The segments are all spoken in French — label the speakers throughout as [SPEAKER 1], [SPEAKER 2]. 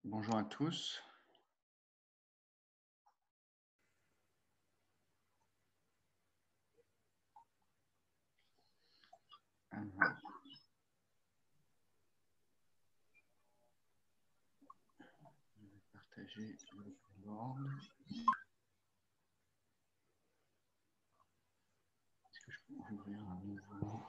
[SPEAKER 1] Bonjour à tous. Alors, je vais partager le board. Est-ce que je peux ouvrir un nouveau?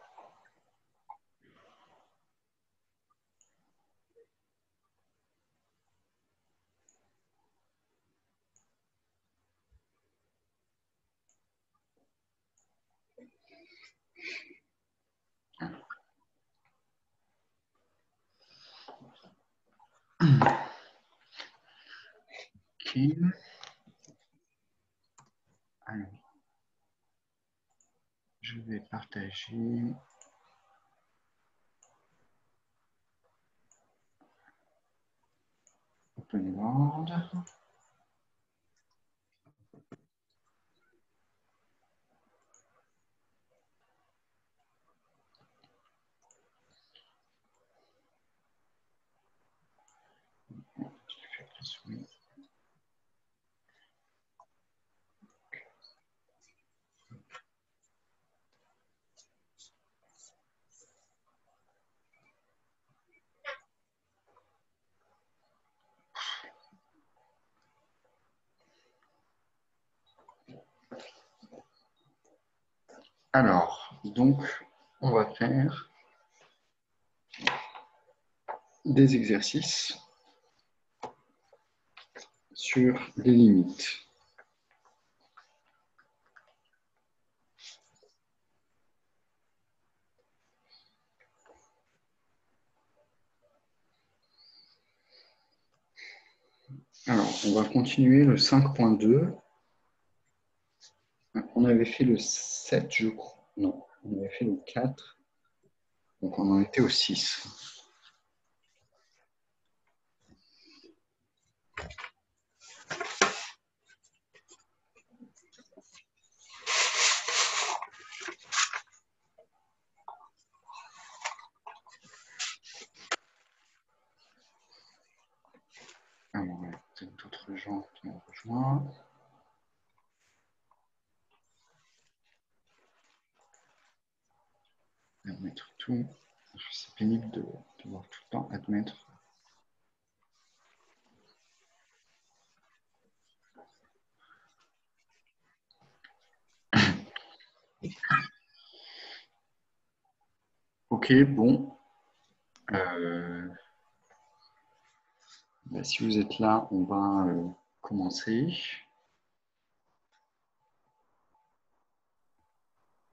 [SPEAKER 1] Ok. Alors, je vais partager. Open board. Alors, donc, on va faire des exercices sur les limites. Alors, on va continuer le 5.2. On avait fait le 7, je crois. Non, on avait fait le 4. Donc, on en était au 6. Alors, il y a peut-être d'autres gens qui ont rejoint. Admettre tout. C'est pénible de devoir tout le temps admettre. Ok, bon. Si vous êtes là, on va commencer.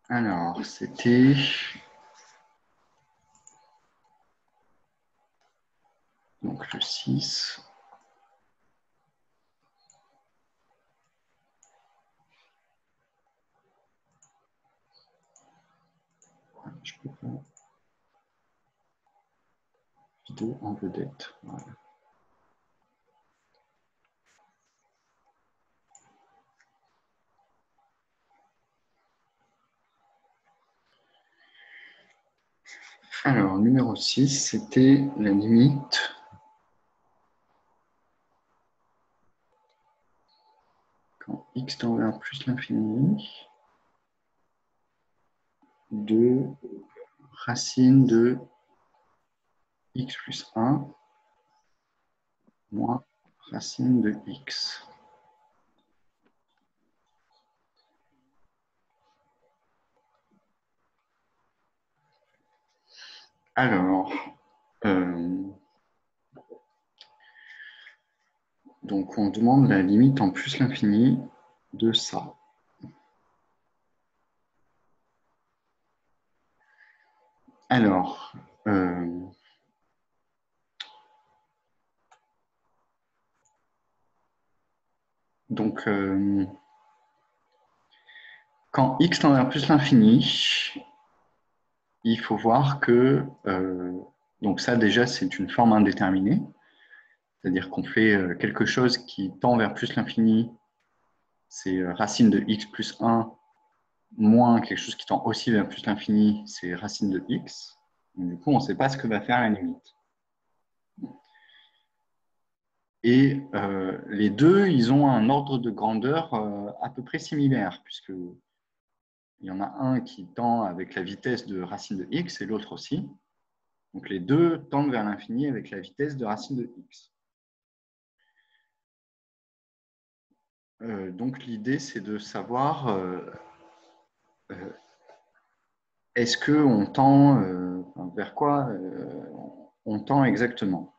[SPEAKER 1] Alors, c'était donc le 6. Je peux pas. Vidéo en vedette. Voilà. Alors, numéro 6, c'était la limite quand x tend vers plus l'infini de racine de x plus 1 moins racine de x. Alors, donc on demande la limite en plus l'infini de ça. Alors, donc, quand x tend vers plus l'infini, il faut voir que, donc ça déjà c'est une forme indéterminée, c'est-à-dire qu'on fait quelque chose qui tend vers plus l'infini, c'est racine de x plus 1, moins quelque chose qui tend aussi vers plus l'infini, c'est racine de x. Donc, du coup, on ne sait pas ce que va faire la limite. Et les deux, ils ont un ordre de grandeur à peu près similaire, puisque il y en a un qui tend avec la vitesse de racine de x et l'autre aussi. Donc les deux tendent vers l'infini avec la vitesse de racine de x. Donc l'idée, c'est de savoir est-ce qu'on tend vers quoi on tend exactement.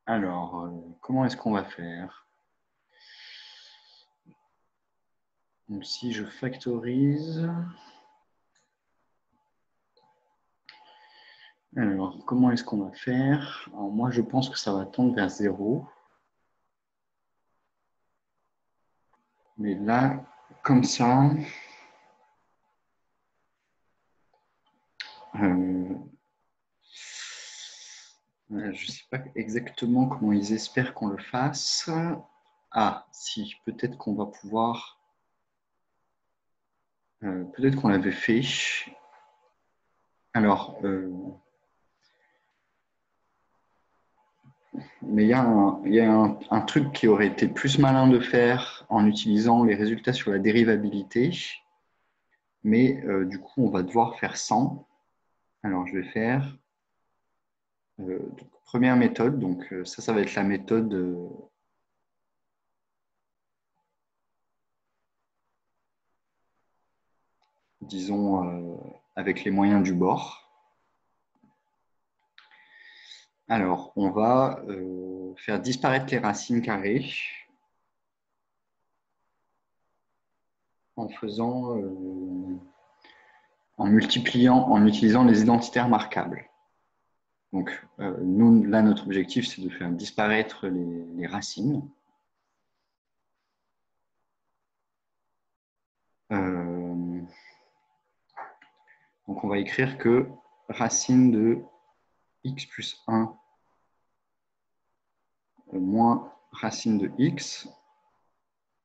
[SPEAKER 1] Alors, comment est-ce qu'on va faire? Donc si je factorise... Alors, comment est-ce qu'on va faire? Alors, moi, je pense que ça va tendre vers 0. Mais là, comme ça, je ne sais pas exactement comment ils espèrent qu'on le fasse. Ah, si, peut-être qu'on va pouvoir... peut-être qu'on l'avait fait. Alors, mais il y a un truc qui aurait été plus malin de faire en utilisant les résultats sur la dérivabilité. Mais du coup, on va devoir faire 100. Alors, je vais faire donc, première méthode. Donc, ça va être la méthode disons, avec les moyens du bord. Alors, on va faire disparaître les racines carrées en faisant, en multipliant, en utilisant les identitaires marquables. Donc, nous, là, notre objectif, c'est de faire disparaître les racines. Donc, on va écrire que racine de x plus 1 moins racine de x,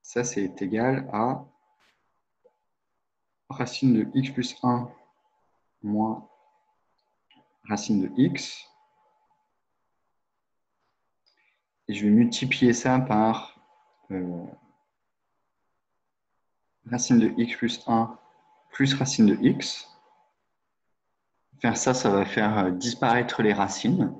[SPEAKER 1] ça, c'est égal à racine de x plus 1 moins racine de x. Et je vais multiplier ça par racine de x plus 1 plus racine de x. Faire ça, ça va faire disparaître les racines.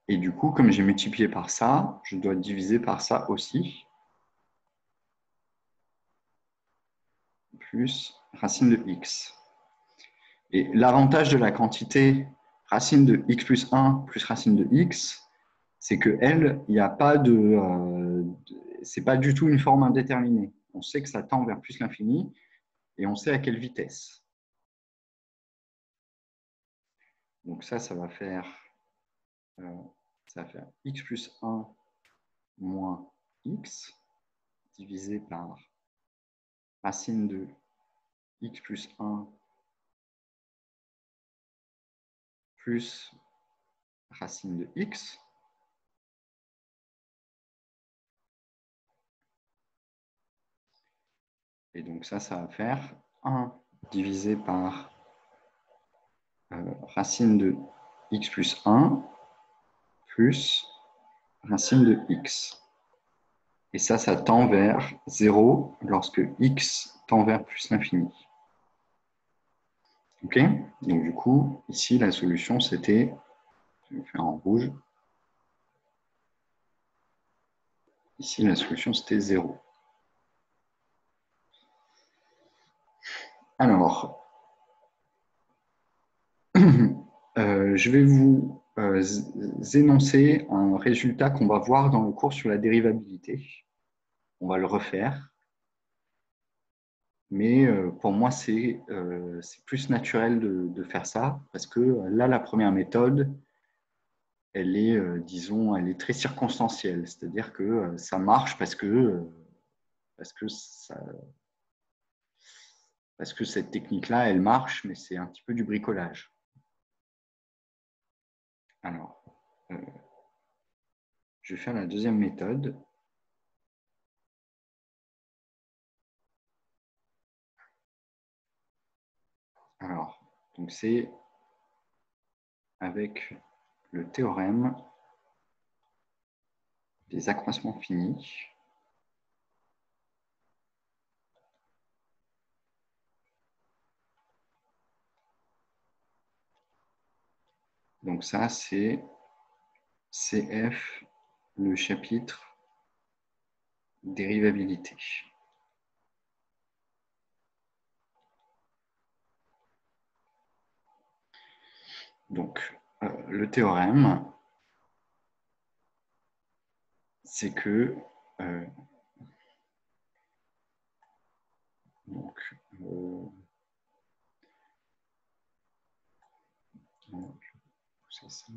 [SPEAKER 1] Et du coup, comme j'ai multiplié par ça, je dois diviser par ça aussi. Plus racine de x. Et l'avantage de la quantité racine de x plus 1 plus racine de x, c'est qu'elle, il n'y a pas de c'est pas du tout une forme indéterminée. On sait que ça tend vers plus l'infini et on sait à quelle vitesse. Donc ça va faire x plus 1 moins x divisé par racine de x plus 1 plus racine de x. Et donc ça va faire 1 divisé par racine de x plus 1 plus racine de x. Et ça tend vers 0 lorsque x tend vers plus l'infini. OK? Donc du coup, ici, la solution, c'était, je vais faire en rouge, ici, la solution, c'était 0. Alors, je vais vous énoncer un résultat qu'on va voir dans le cours sur la dérivabilité. On va le refaire. Mais pour moi, c'est plus naturel de faire ça parce que là, la première méthode, elle est, disons, elle est très circonstancielle. C'est-à-dire que ça marche parce que cette technique-là, elle marche, mais c'est un petit peu du bricolage. Alors, je vais faire la deuxième méthode. Alors, donc c'est avec le théorème des accroissements finis. Donc ça, c'est CF, le chapitre dérivabilité. Donc, le théorème, c'est que donc, c'est ça.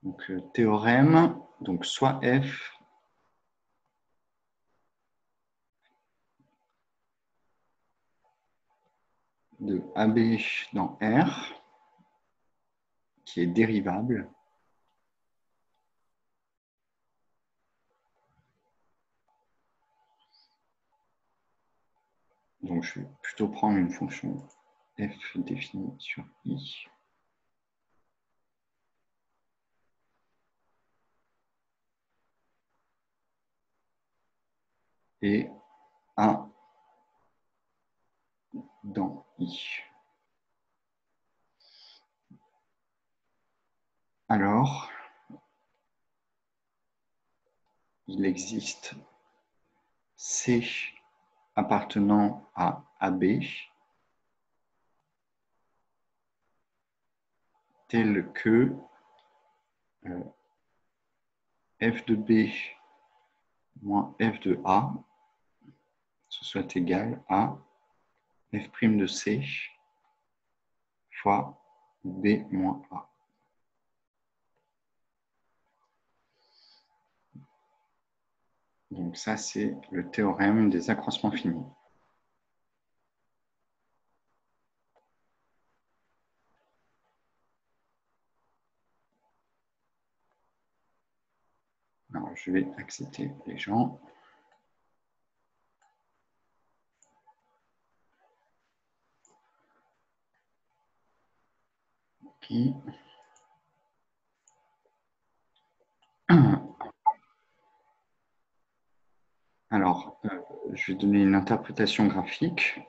[SPEAKER 1] Donc, théorème, donc soit F de AB dans R, qui est dérivable, donc je vais plutôt prendre une fonction F définie sur I. Et A dans I. Alors, il existe C appartenant à AB tel que f de B moins f de A ce soit égal à f' de C fois B moins A. Donc ça, c'est le théorème des accroissements finis. Alors, je vais accepter les gens. Okay. Alors, je vais donner une interprétation graphique.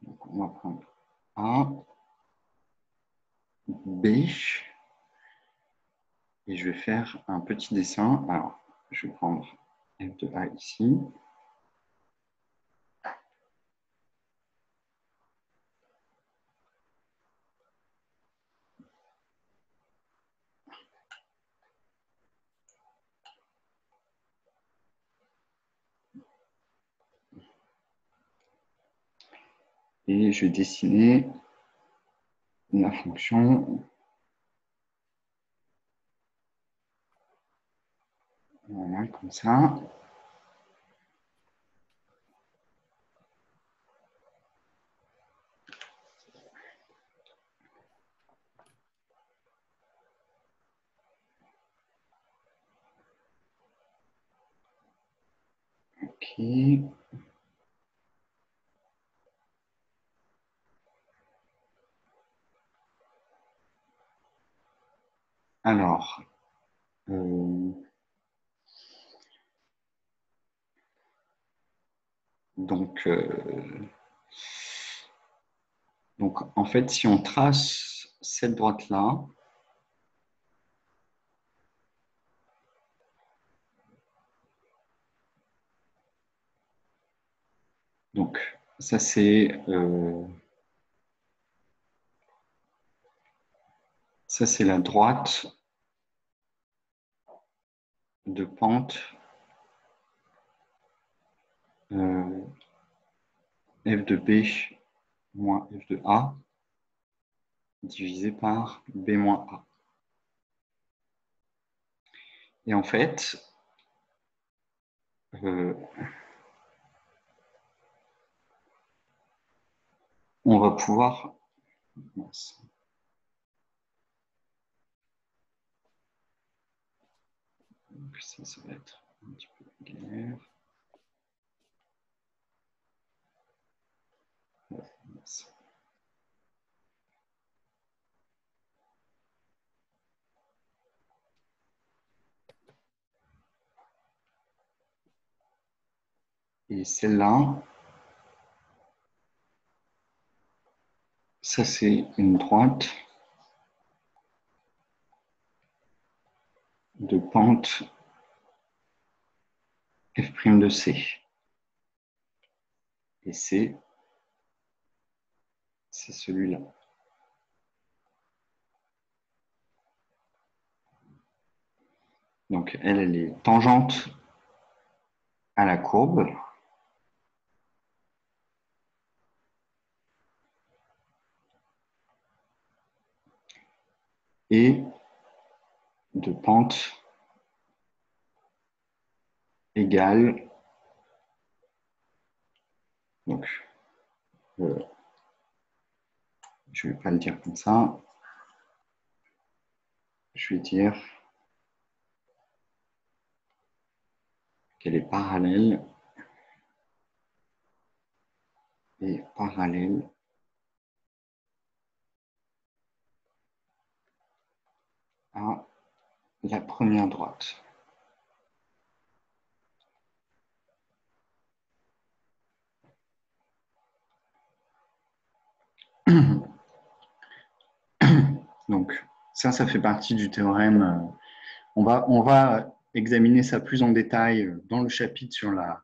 [SPEAKER 1] Donc, on va prendre A, B, et je vais faire un petit dessin. Alors, je vais prendre f de A ici. Et je vais dessiner la fonction. Voilà, comme ça. OK. Alors, donc, en fait, si on trace cette droite-là, donc ça c'est la droite de pente f de B moins f de A divisé par B moins A. Et en fait, on va pouvoir... Mince. Donc ça va être un petit peu galère. Mince. Et celle-là, ça c'est une droite de pente f' de C. Et c'est celui-là. Donc elle est tangente à la courbe. Et de pente égale, donc je ne vais pas le dire comme ça, je vais dire qu'elle est parallèle et parallèle à la première droite. Donc ça fait partie du théorème. On va examiner ça plus en détail dans le chapitre sur la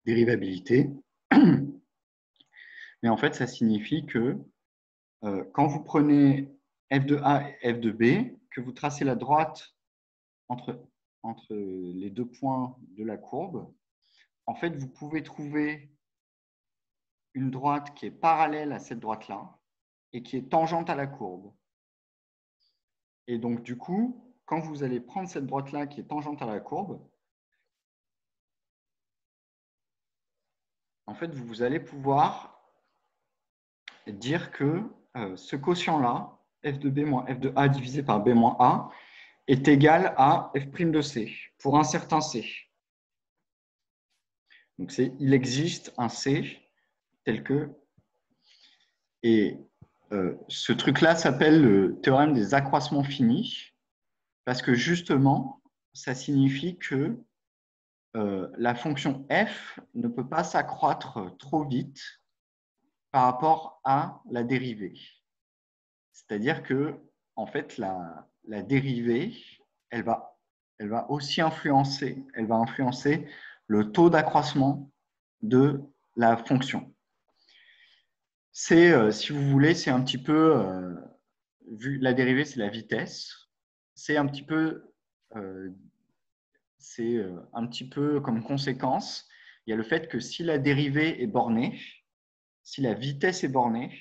[SPEAKER 1] dérivabilité. Mais en fait, ça signifie que quand vous prenez f de A et f de B, que vous tracez la droite entre les deux points de la courbe, en fait, vous pouvez trouver une droite qui est parallèle à cette droite-là et qui est tangente à la courbe. Et donc, du coup, quand vous allez prendre cette droite-là qui est tangente à la courbe, en fait, vous allez pouvoir dire que ce quotient-là, f de B moins f de A divisé par B moins A, est égal à f' de C, pour un certain C. Donc, il existe un C tel que... Et ce truc-là s'appelle le théorème des accroissements finis, parce que justement, ça signifie que la fonction f ne peut pas s'accroître trop vite par rapport à la dérivée. C'est-à-dire que, en fait, la dérivée, elle va aussi influencer le taux d'accroissement de la fonction. C'est, si vous voulez, c'est un petit peu, vu la dérivée, c'est la vitesse, c'est un petit peu, comme conséquence, il y a le fait que si la dérivée est bornée, si la vitesse est bornée,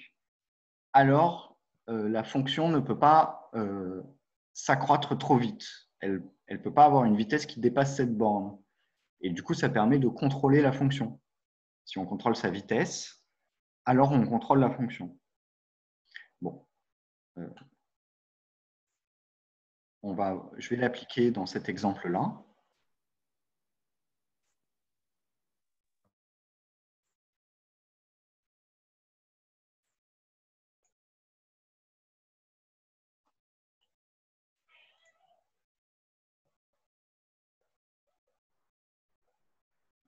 [SPEAKER 1] alors la fonction ne peut pas s'accroître trop vite. Elle ne peut pas avoir une vitesse qui dépasse cette borne. Et du coup, ça permet de contrôler la fonction. Si on contrôle sa vitesse, alors on contrôle la fonction. Bon. Je vais l'appliquer dans cet exemple-là.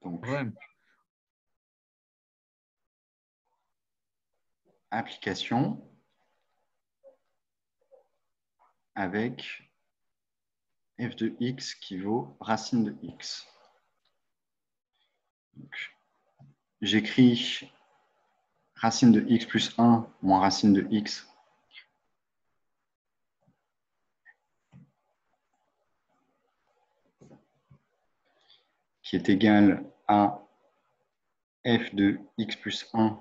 [SPEAKER 1] Donc, application avec f de x qui vaut racine de x. J'écris racine de x plus 1 moins racine de x qui est égal à f de x plus 1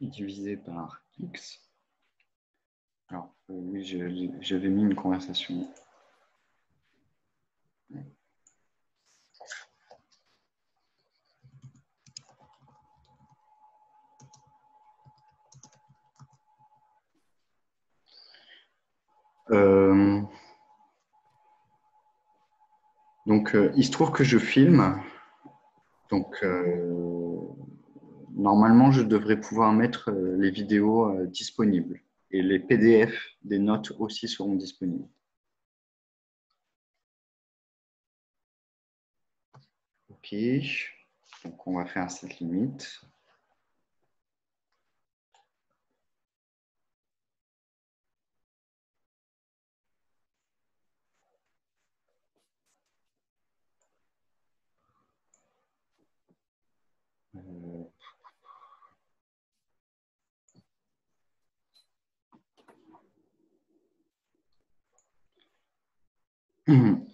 [SPEAKER 1] divisé par x. Alors, oui, j'avais mis une conversation. Donc, il se trouve que je filme. Donc, normalement, je devrais pouvoir mettre les vidéos disponibles. Et les PDF des notes aussi seront disponibles. OK. Donc, on va faire cette limite.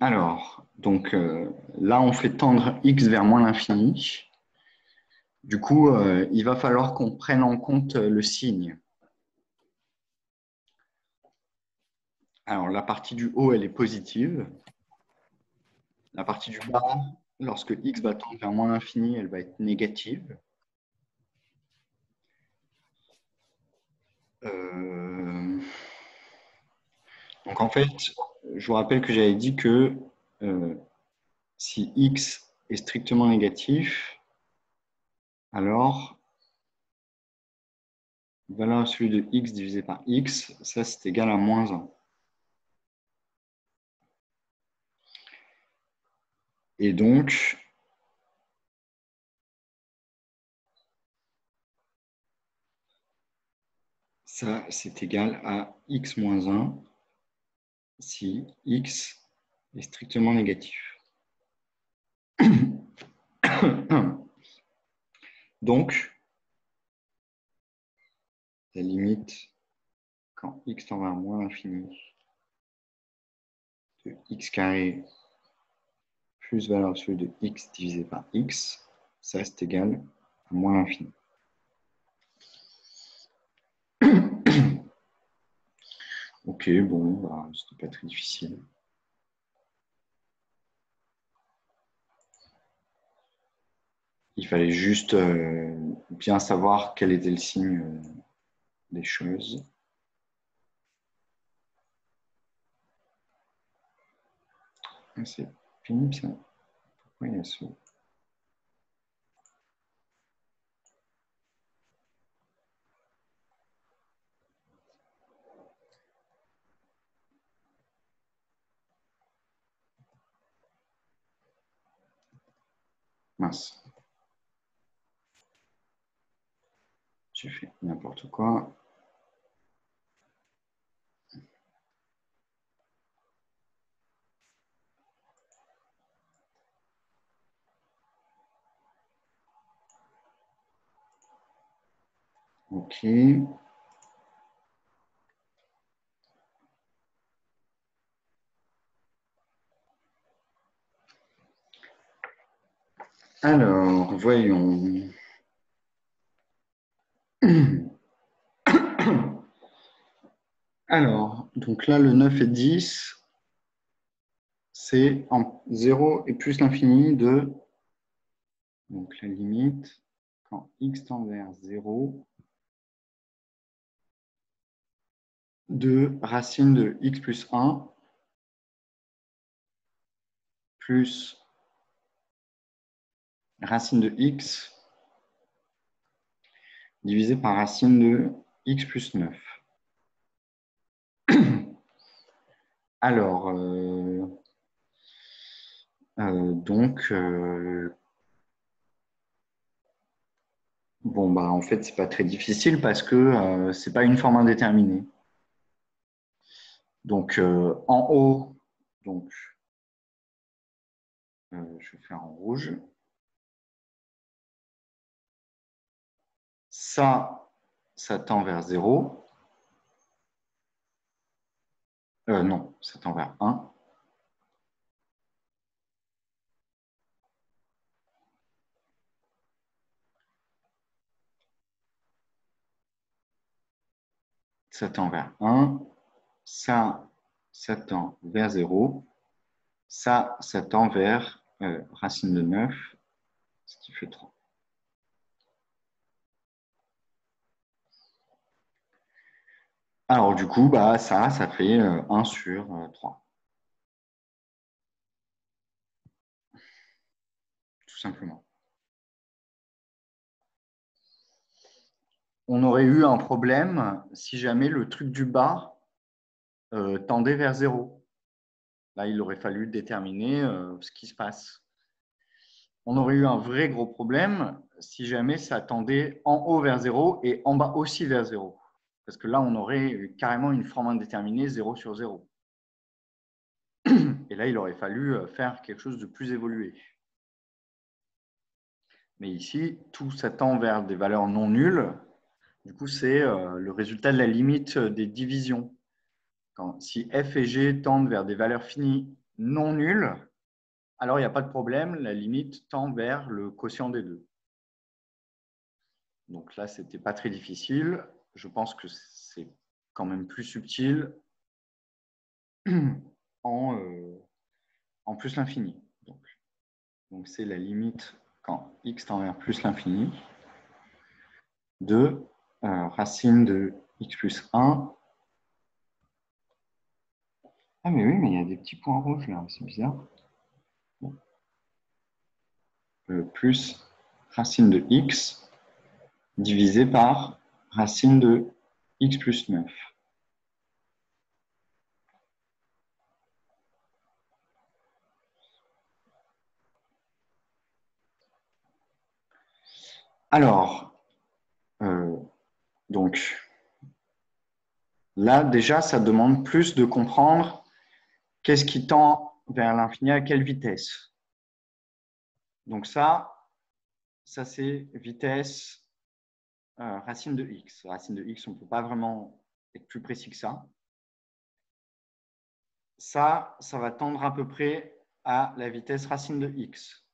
[SPEAKER 1] Alors, donc là, on fait tendre x vers moins l'infini. Du coup, il va falloir qu'on prenne en compte le signe. Alors, la partie du haut, elle est positive. La partie du bas, lorsque x va tendre vers moins l'infini, elle va être négative. Donc, en fait, je vous rappelle que j'avais dit que si x est strictement négatif, alors valeur absolue de x divisé par x, ça c'est égal à moins 1. Et donc, ça c'est égal à x moins 1 si x est strictement négatif. Donc, la limite quand x tend vers moins l'infini de x carré plus valeur absolue de x divisé par x, ça c'est égal à moins l'infini. Ok, bon, bah, c'était pas très difficile. Il fallait juste bien savoir quel était le signe des choses. C'est pénible ça. Pourquoi il y a ce... Mince. J'ai fait n'importe quoi. Ok. Alors, voyons. Alors, donc là, le 9 et 10, c'est en 0 et plus l'infini de... Donc la limite, quand x tend vers 0, de racine de x plus 1 plus racine de x divisé par racine de x plus 9. Alors, donc, bon, bah, en fait, c'est pas très difficile parce que c'est pas une forme indéterminée. Donc, en haut, donc, je vais faire en rouge. Ça tend vers 0. Non, ça tend vers 1. ça tend vers 1. Ça tend vers 0. Ça tend vers racine de 9, ce qui fait 3. Alors, du coup, bah, ça fait 1 sur 3. Tout simplement. On aurait eu un problème si jamais le truc du bas tendait vers 0. Là, il aurait fallu déterminer ce qui se passe. On aurait eu un vrai gros problème si jamais ça tendait en haut vers 0 et en bas aussi vers 0. Parce que là, on aurait carrément une forme indéterminée 0 sur 0. Et là, il aurait fallu faire quelque chose de plus évolué. Mais ici, tout ça tend vers des valeurs non nulles. Du coup, c'est le résultat de la limite des divisions. Si f et g tendent vers des valeurs finies non nulles, alors il n'y a pas de problème, la limite tend vers le quotient des deux. Donc là, ce n'était pas très difficile. Je pense que c'est quand même plus subtil en plus l'infini. Donc c'est la limite quand x tend vers plus l'infini de racine de x plus 1. Ah mais oui, mais il y a des petits points rouges là, c'est bizarre. Bon. Plus racine de x divisé par racine de x plus 9. Alors, donc, là, déjà, ça demande plus de comprendre qu'est-ce qui tend vers l'infini à quelle vitesse. Donc ça c'est vitesse racine de x. Racine de x, on ne peut pas vraiment être plus précis que ça. Ça va tendre à peu près à la vitesse racine de x.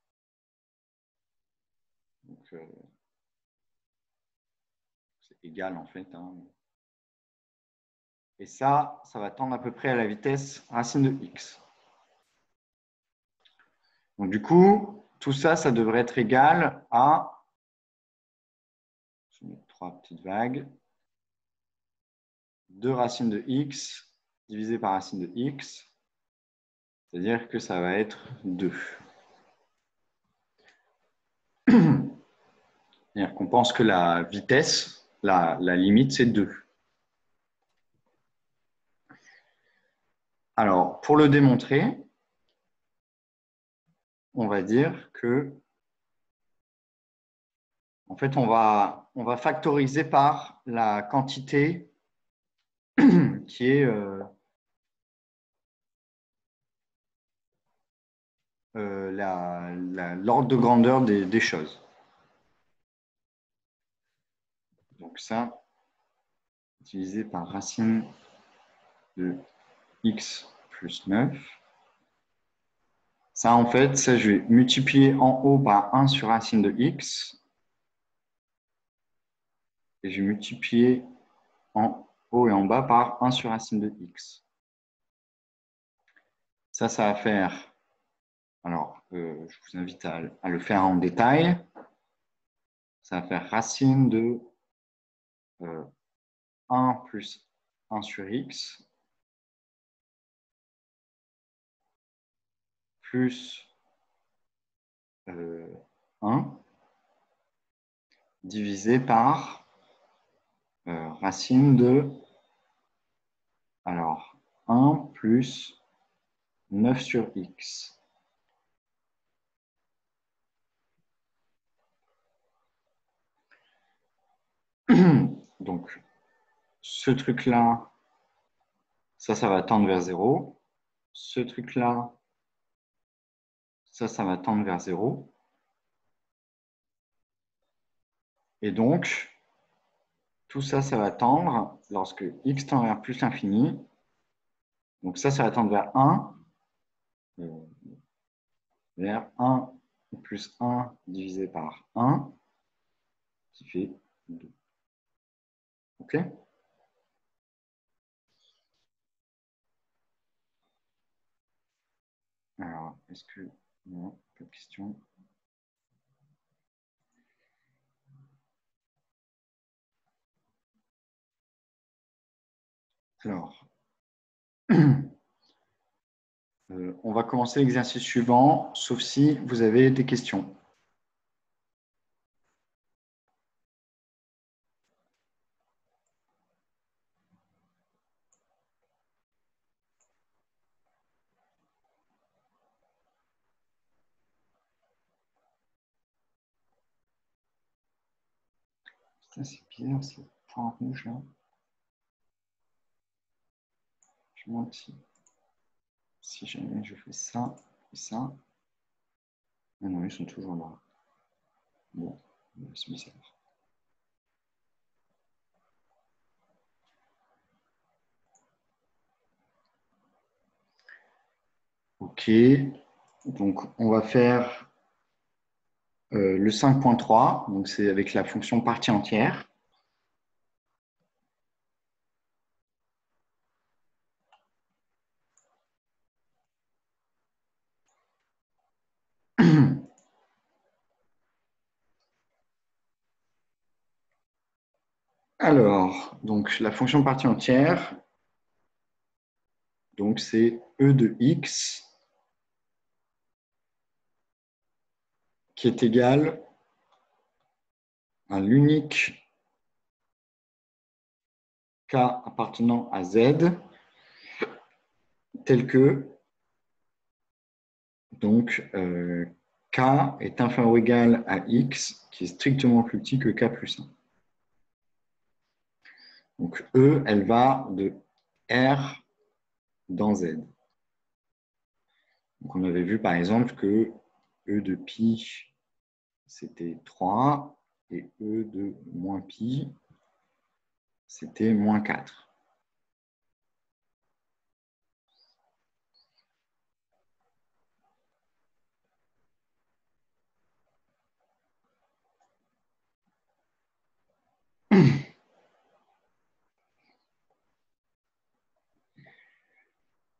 [SPEAKER 1] Donc, c'est égal en fait. Hein. Et ça va tendre à peu près à la vitesse racine de x. Donc du coup, tout ça, ça devrait être égal à, je vais mettre 3 petites vagues, 2 racines de x divisé par racine de x, c'est-à-dire que ça va être 2. C'est-à-dire qu'on pense que la vitesse, la limite, c'est 2. Alors, pour le démontrer, on va dire que, en fait, on va factoriser par la quantité qui est l'ordre de grandeur des choses. Donc ça, divisé par racine de x plus 9. Ça, en fait, ça, je vais multiplier en haut par 1 sur racine de x. Et je vais multiplier en haut et en bas par 1 sur racine de x. Ça va faire... Alors, je vous invite à le faire en détail. Ça va faire racine de 1 plus 1 sur x plus 1 divisé par racine de, alors, 1 plus 9 sur x. Donc, ce truc-là, ça va tendre vers 0. Ce truc-là, ça va tendre vers 0. Et donc, tout ça va tendre lorsque x tend vers plus l'infini. Donc ça va tendre vers 1. Vers 1 plus 1 divisé par 1, qui fait 2. OK ? Alors, est-ce que... Non, pas de question. Alors, on va commencer l'exercice suivant, sauf si vous avez des questions. Putain, c'est bizarre, c'est point rouge là. Je me demande si jamais je fais ça et ça. Ah non, ils sont toujours là. Bon, c'est bizarre. Ok, donc on va faire le 5.3, donc c'est avec la fonction partie entière. Alors, donc la fonction partie entière, donc c'est e de x qui est égal à l'unique k appartenant à z, tel que donc k est inférieur ou égal à x, qui est strictement plus petit que k plus 1. Donc E, elle va de R dans Z. Donc on avait vu par exemple que E de pi, c'était 3, et E de moins pi, c'était moins 4.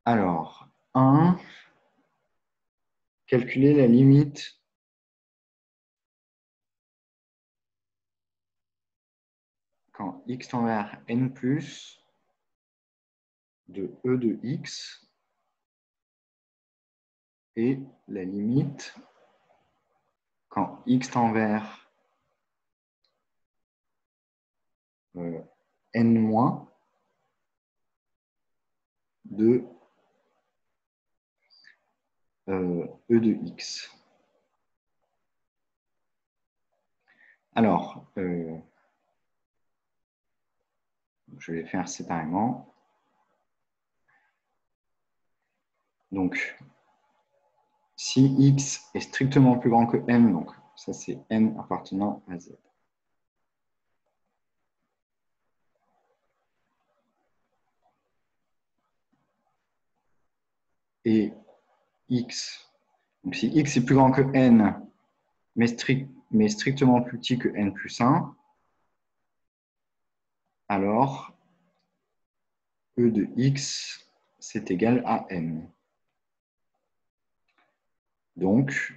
[SPEAKER 1] Alors, 1, calculer la limite quand x tend vers n plus de E de x et la limite quand x tend vers n moins de E de x. Alors, je vais faire séparément. Donc, si x est strictement plus grand que m, donc ça c'est n appartenant à z. Et x, donc si x est plus grand que n, mais strictement plus petit que n plus 1, alors e de x, c'est égal à n. Donc,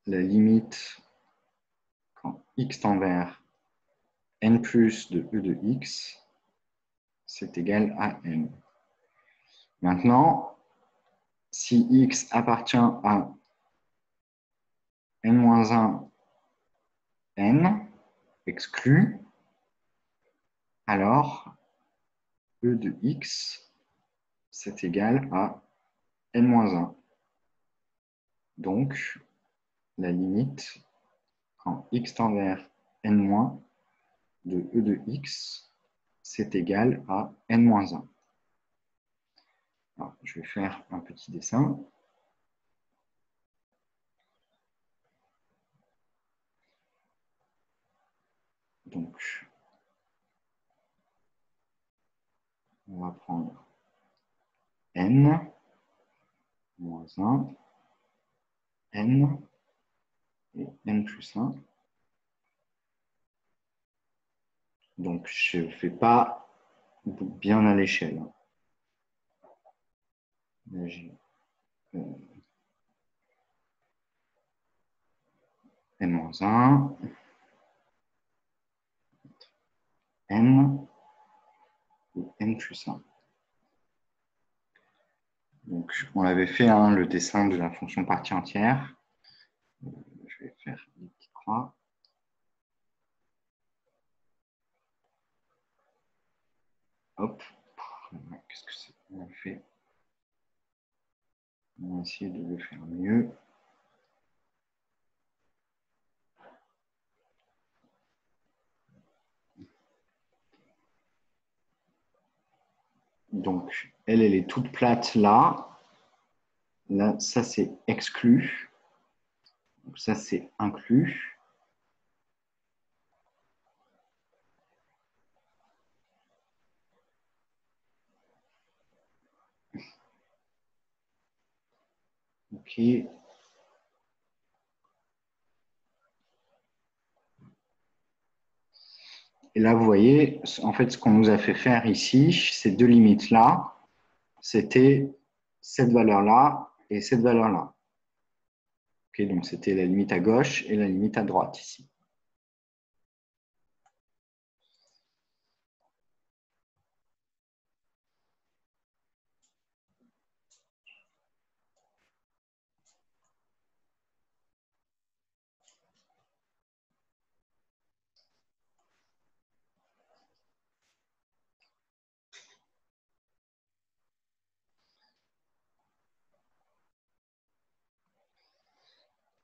[SPEAKER 1] la limite quand x tend vers n plus de e de x, c'est égal à n. Maintenant, si x appartient à n-1, n, exclu, alors e de x, c'est égal à n-1. Donc, la limite, quand x tend vers n- de e de x, c'est égal à n-1. Alors, je vais faire un petit dessin. Donc, on va prendre n, moins 1, n et n plus 1. Donc, je ne fais pas bien à l'échelle. Là, j'ai n-1, n et n plus 1. Donc, on l'avait fait, hein, le dessin de la fonction partie entière. Je vais faire une petite croix. Hop. Qu'est-ce que c'est qu'on a fait? On va essayer de le faire mieux. Donc, elle est toute plate là. Là, ça, c'est exclu. Donc, ça, c'est inclus. OK. Et là, vous voyez, en fait, ce qu'on nous a fait faire ici, ces deux limites-là, c'était cette valeur-là et cette valeur-là. OK, donc, c'était la limite à gauche et la limite à droite ici.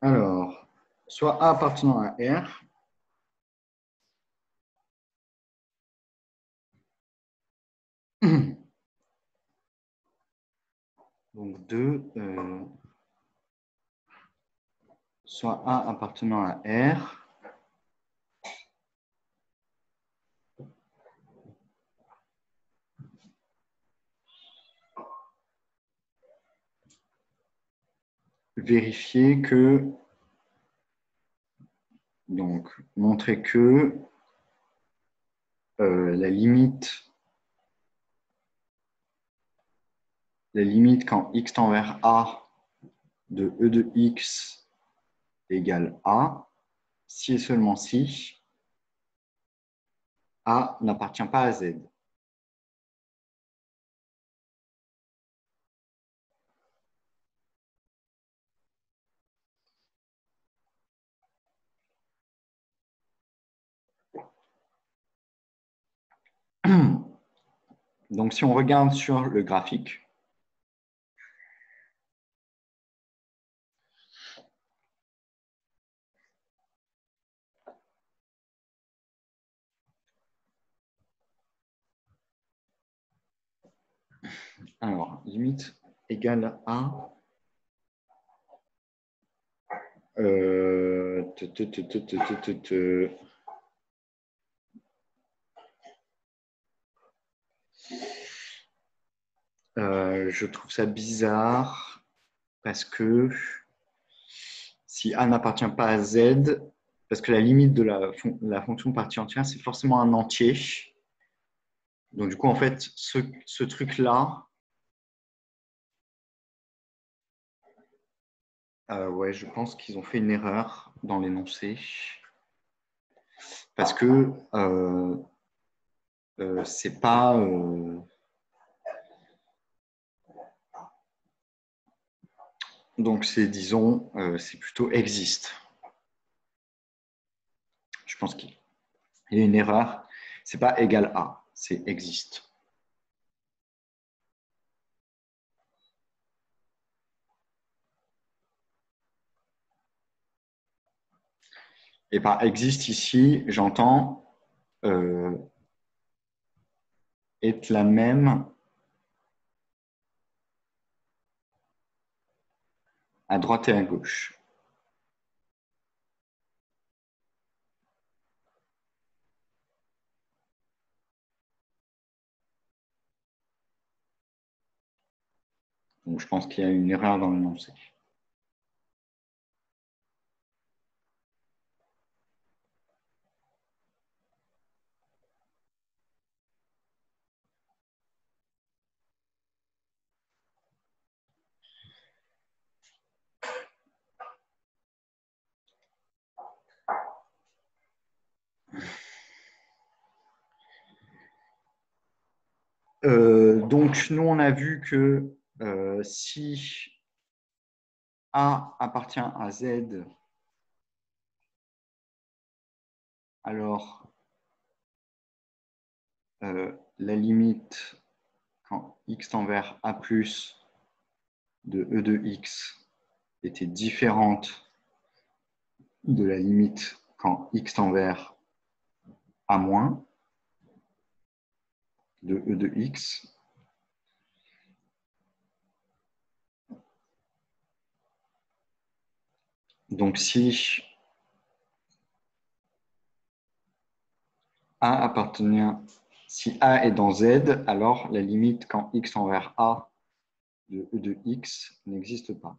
[SPEAKER 1] Alors, soit A appartenant à R, donc 2, soit A appartenant à R, vérifier que, donc montrer que la limite quand x tend vers A de E de x égale A, si et seulement si A n'appartient pas à Z. Donc, si on regarde sur le graphique, alors, limite égale à euh, te, te, te, te, te, te, te, je trouve ça bizarre parce que si A n'appartient pas à Z, parce que la limite de la fonction partie entière, c'est forcément un entier. Donc, du coup, en fait, ce truc-là, ouais, je pense qu'ils ont fait une erreur dans l'énoncé. Parce que c'est pas. Donc, c'est, disons, c'est plutôt existe. Je pense qu'il y a une erreur. C'est pas égal à, c'est existe. Et par existe ici, j'entends est la même à droite et à gauche. Donc, je pense qu'il y a une erreur dans l'énoncé. Donc, nous, on a vu que si A appartient à Z, alors la limite quand x tend vers A plus de E de x était différente de la limite quand x tend vers A moins de E de x. Donc, si si A est dans Z, alors la limite quand x tend vers A de E de x n'existe pas.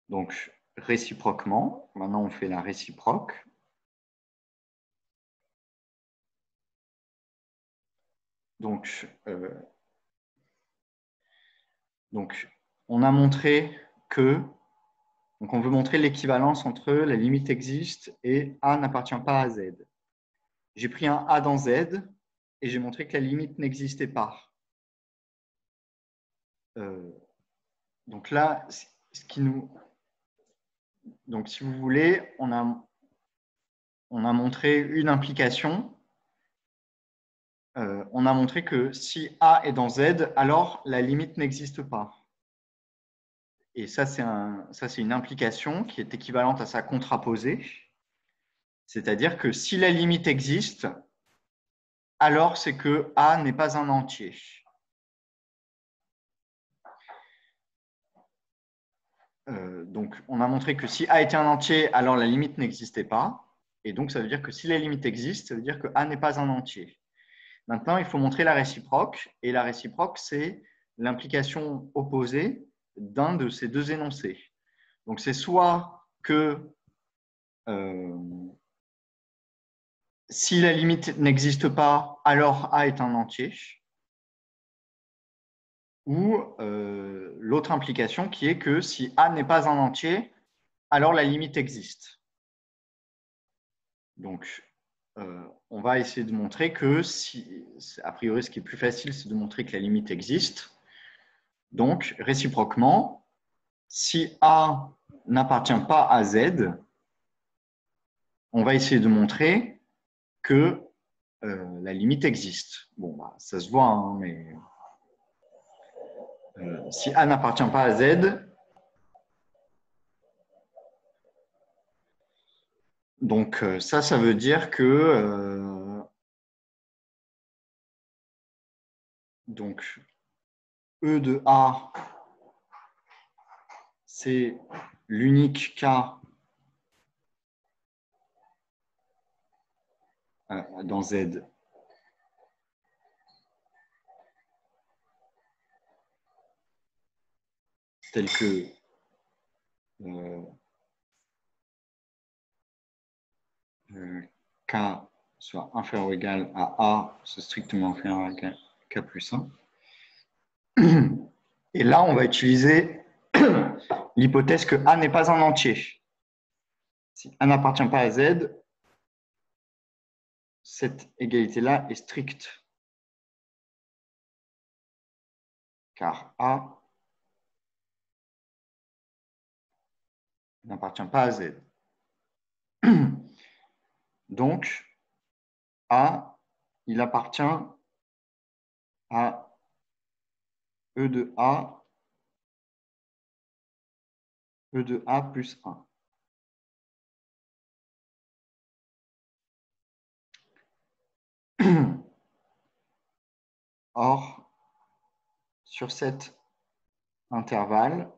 [SPEAKER 1] Donc, réciproquement, maintenant on fait la réciproque. Donc, on a montré que, donc on veut montrer l'équivalence entre la limite existe et A n'appartient pas à Z. J'ai pris un A dans Z et j'ai montré que la limite n'existait pas. Donc là, donc si vous voulez, on a montré une implication. On a montré que si A est dans Z, alors la limite n'existe pas. Et ça, c'est une implication qui est équivalente à sa contraposée. C'est-à-dire que si la limite existe, alors c'est que A n'est pas un entier. Donc, on a montré que si A était un entier, alors la limite n'existait pas. Et donc, ça veut dire que si la limite existe, ça veut dire que A n'est pas un entier. Maintenant, il faut montrer la réciproque. Et la réciproque, c'est l'implication opposée d'un de ces deux énoncés. Donc, c'est soit que si la limite n'existe pas, alors A est un entier. Ou l'autre implication qui est que si A n'est pas un entier, alors la limite existe. Donc, on va essayer de montrer que, a priori, ce qui est plus facile, c'est de montrer que la limite existe. Donc, réciproquement, si A n'appartient pas à Z, on va essayer de montrer que la limite existe. Bon, bah, ça se voit, hein, mais si A n'appartient pas à Z, donc ça veut dire que donc E de A, c'est l'unique cas dans Z tel que K soit inférieur ou égal à A, c'est strictement inférieur à K plus 1. Et là, on va utiliser l'hypothèse que A n'est pas un entier. Si A n'appartient pas à Z, cette égalité-là est stricte. Car A n'appartient pas à Z. Donc, A, il appartient à E de A, E de A plus 1. Or, sur cet intervalle,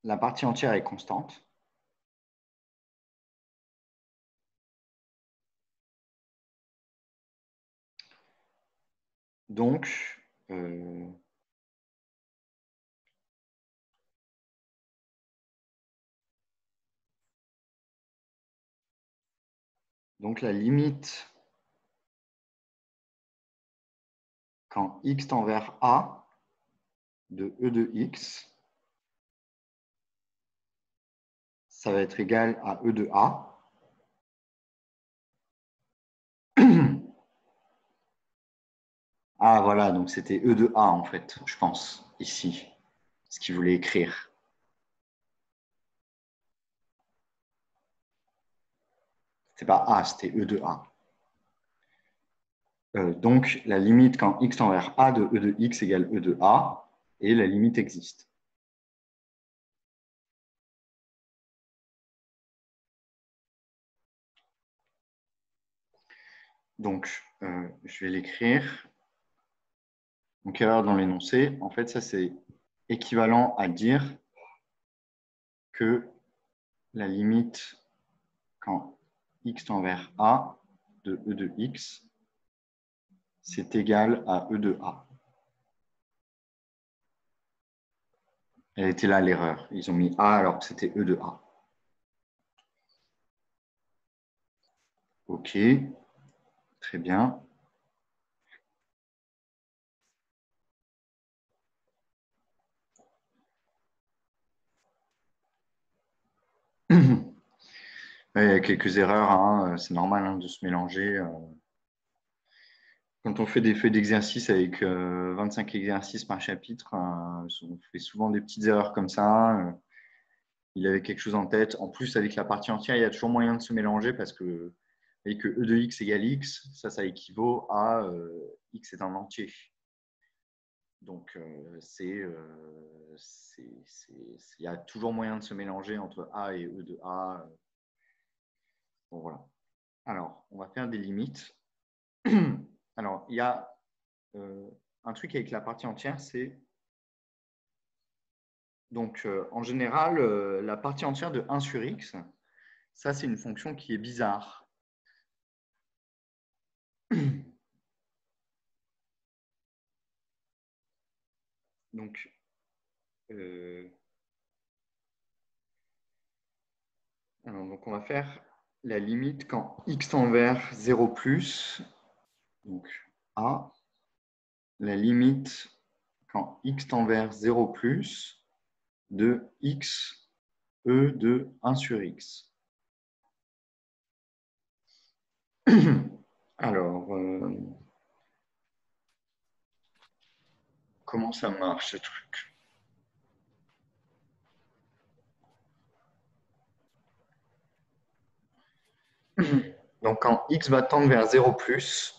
[SPEAKER 1] la partie entière est constante. Donc, la limite quand x tend vers A de E de x ça va être égal à E de A. Ah, voilà, donc c'était E de A, en fait, je pense, ici, ce qu'il voulait écrire. C'était pas A, c'était E de A. Donc, la limite quand x tend vers A de E de x égale E de A, et la limite existe. Donc, je vais l'écrire. Donc, erreur dans l'énoncé. En fait, ça, c'est équivalent à dire que la limite quand x tend vers A de E de x, c'est égal à E de A. Elle était là, l'erreur. Ils ont mis A alors que c'était E de A. OK, très bien. Il y a quelques erreurs, hein. C'est normal, hein, de se mélanger. Quand on fait des feuilles d'exercice avec 25 exercices par chapitre, on fait souvent des petites erreurs comme ça. Il avait quelque chose en tête. En plus, avec la partie entière, il y a toujours moyen de se mélanger parce que, et que E de x égale x, ça équivaut à x est un entier. Donc, il y a toujours moyen de se mélanger entre A et E de A. Bon, voilà. Alors, on va faire des limites. Alors, il y a un truc avec la partie entière, c'est donc en général, la partie entière de 1 sur x, ça c'est une fonction qui est bizarre. Donc, donc, on va faire la limite quand x tend vers 0 plus, donc A, la limite quand x tend vers 0 plus de x e de 1 sur x. Alors, comment ça marche ce truc? Donc, quand x va tendre vers 0 plus,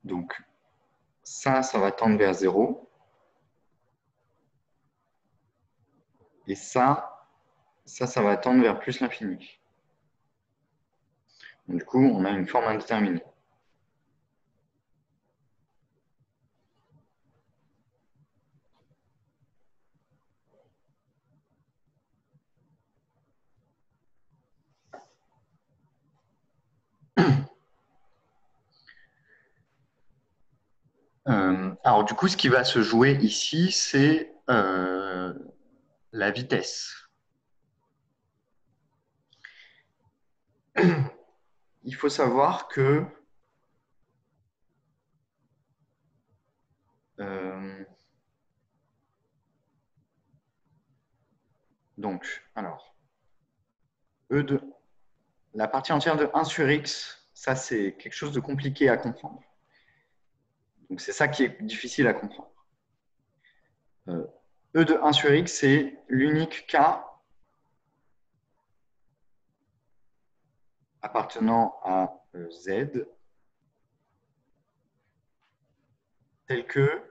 [SPEAKER 1] donc ça va tendre vers 0. Et ça va tendre vers plus l'infini. Du coup, on a une forme indéterminée. Alors, du coup, ce qui va se jouer ici, c'est la vitesse. Il faut savoir que donc, alors, la partie entière de 1 sur x, ça, c'est quelque chose de compliqué à comprendre. Donc, c'est ça qui est difficile à comprendre. E de 1 sur x, c'est l'unique cas appartenant à z tel que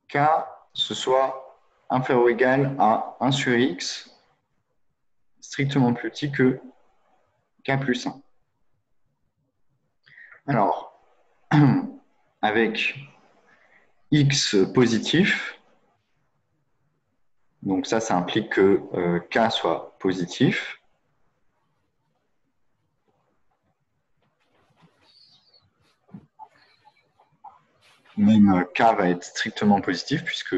[SPEAKER 1] k ce soit inférieur ou égal à 1 sur x strictement plus petit que k plus 1. Alors, avec x positif, donc ça implique que k soit positif. Même k va être strictement positif puisque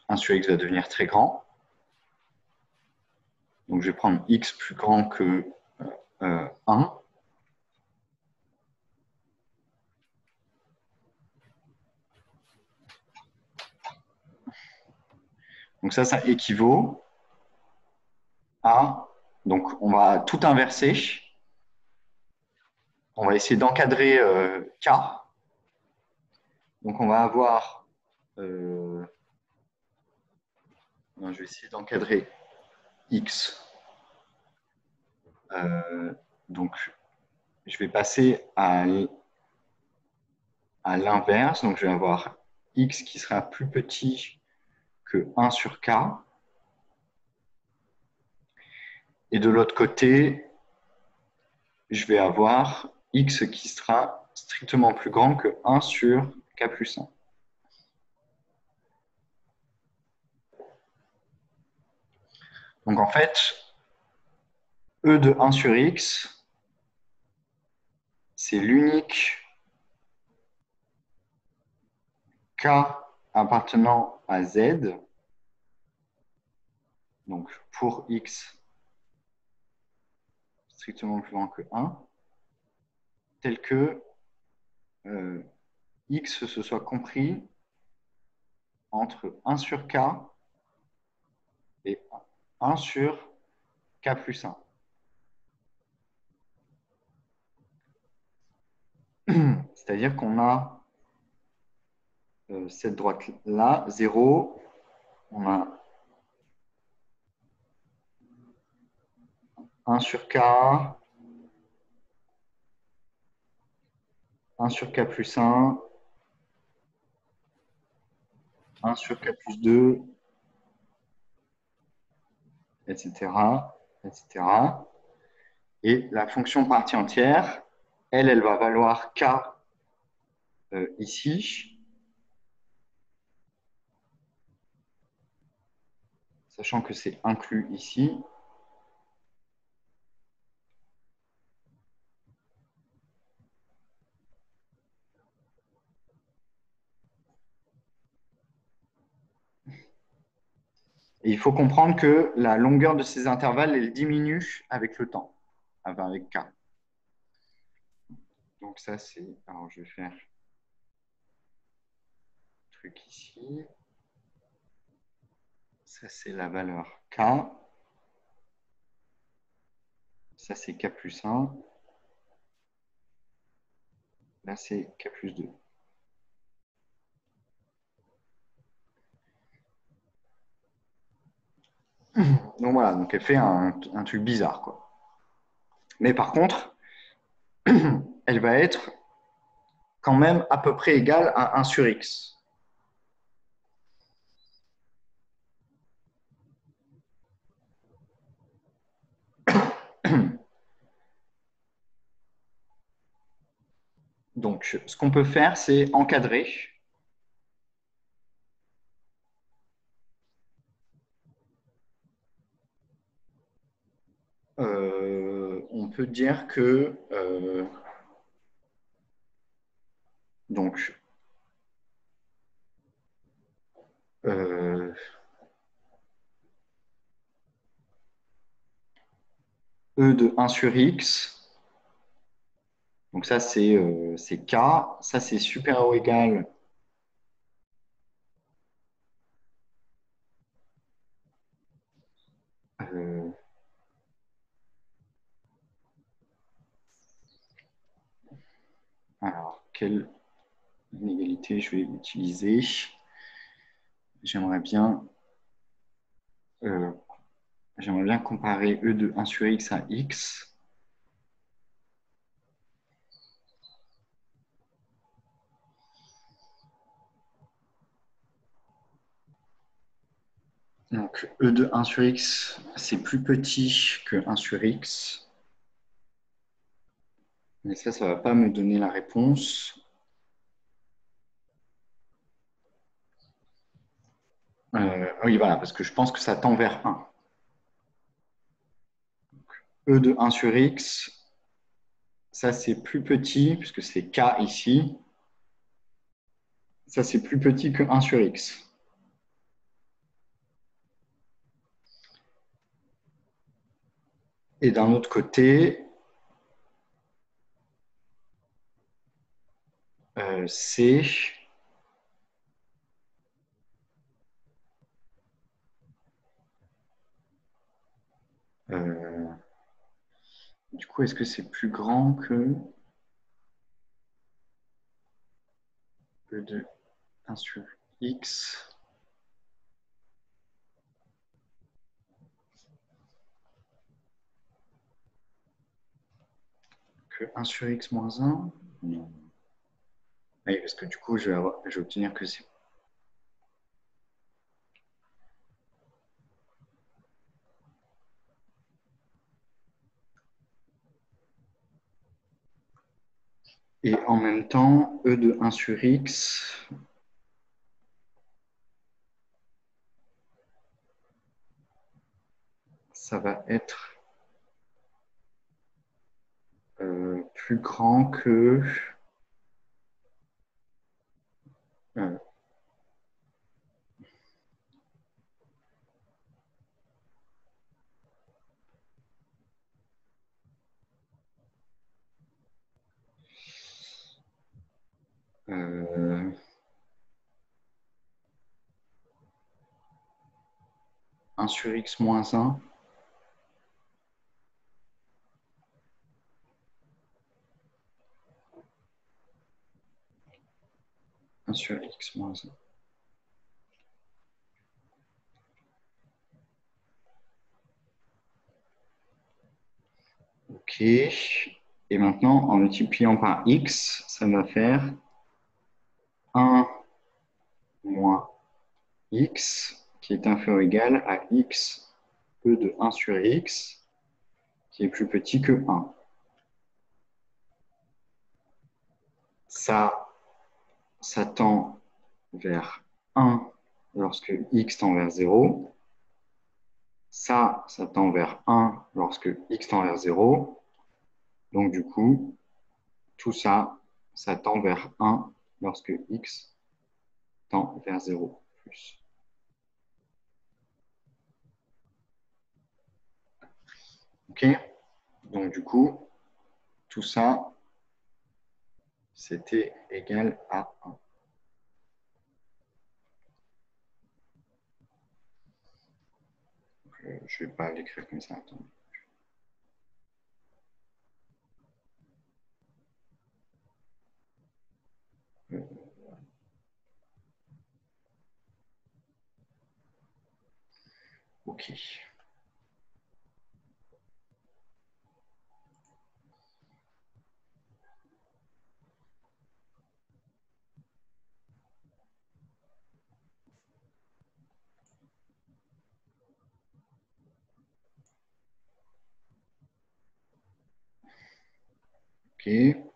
[SPEAKER 1] 1 sur x va devenir très grand. Donc je vais prendre x plus grand que 1. Donc ça équivaut à... Donc on va tout inverser. On va essayer d'encadrer K. Donc on va avoir... non, je vais essayer d'encadrer X. Donc je vais passer à l'inverse. Donc je vais avoir X qui sera plus petit que 1 sur K. Et de l'autre côté, je vais avoir X qui sera strictement plus grand que 1 sur K plus 1. Donc en fait, E de 1 sur X, c'est l'unique K appartenant à Z. Donc pour X strictement plus grand que 1, tel que X se soit compris entre 1 sur K et 1 sur K plus 1. C'est-à-dire qu'on a cette droite-là, 0, on a 1 sur K, 1 sur K plus 1, 1 sur K plus 2, etc., etc. Et la fonction partie entière, elle va valoir K ici, sachant que c'est inclus ici. Et il faut comprendre que la longueur de ces intervalles, elle diminue avec le temps, avec K. Donc ça, c'est... Alors, je vais faire un truc ici. Ça, c'est la valeur K. Ça, c'est K plus 1. Là, c'est K plus 2. Donc voilà, donc elle fait un truc bizarre, quoi. Mais par contre, elle va être quand même à peu près égale à 1 sur X. Donc, ce qu'on peut faire, c'est encadrer. On peut dire que donc euh, E de 1 sur X, donc ça c'est K, ça c'est supérieur ou égal euh, alors quelle inégalité je vais utiliser? J'aimerais bien euh, j'aimerais bien comparer E de 1 sur X à X. Donc E de 1 sur X, c'est plus petit que 1 sur X. Mais ça ne va pas me donner la réponse. Oui, voilà, parce que je pense que ça tend vers 1. E de 1 sur X, ça c'est plus petit, puisque c'est K ici. Ça c'est plus petit que 1 sur X. Et d'un autre côté, c'est Euh, du coup, est-ce que c'est plus grand que E de 1 sur x que 1 sur x moins 1? Non. Oui, parce que du coup, je vais obtenir que c'est. Et en même temps, E de 1 sur x, ça va être plus grand que euh, euh, 1 sur x moins 1. 1 sur x moins 1. OK. Et maintenant, en multipliant par x, ça va faire 1 moins x qui est inférieur ou égal à x e de 1 sur x qui est plus petit que 1. Ça tend vers 1 lorsque x tend vers 0. Ça tend vers 1 lorsque x tend vers 0. Donc, du coup, tout ça, ça tend vers 1 lorsque x tend vers 0 plus. OK? Donc, du coup, tout ça, c'était égal à 1. Je ne vais pas l'écrire comme ça. Attends. OK. OK.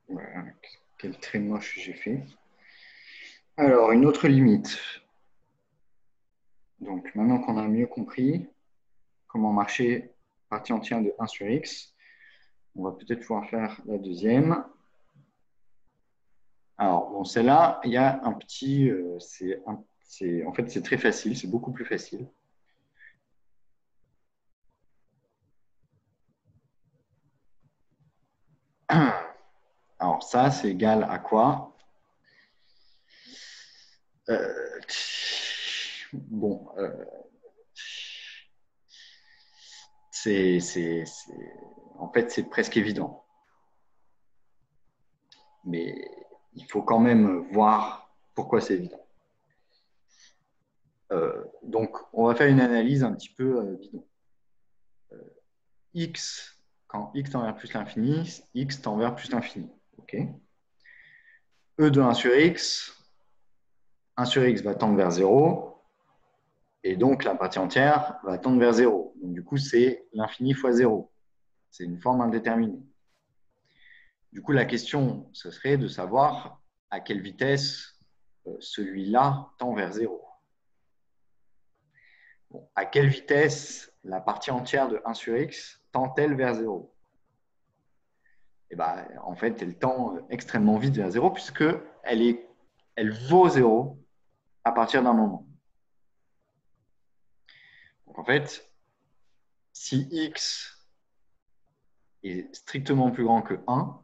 [SPEAKER 1] Voilà. Quel trait moche j'ai fait. Alors, une autre limite. Donc, maintenant qu'on a mieux compris comment marcher partie entière de 1 sur x, on va peut-être pouvoir faire la deuxième. Alors, bon, celle-là, il y a un petit. En fait, c'est très facile, c'est beaucoup plus facile. Alors, ça, c'est égal à quoi? Euh, bon, en fait, c'est presque évident. Mais il faut quand même voir pourquoi c'est évident. Donc, on va faire une analyse un petit peu bidon. X, quand x tend vers plus l'infini, x tend vers plus l'infini. Okay. E de 1 sur x, 1 sur x va tendre vers 0, et donc la partie entière va tendre vers 0. Donc, du coup, c'est l'infini fois 0. C'est une forme indéterminée. Du coup, la question, ce serait de savoir à quelle vitesse celui-là tend vers 0. Bon, à quelle vitesse la partie entière de 1 sur x tend-elle vers 0? Et ben, en fait, elle tend extrêmement vite vers 0 elle vaut 0 à partir d'un moment. Donc, en fait, si x est strictement plus grand que 1,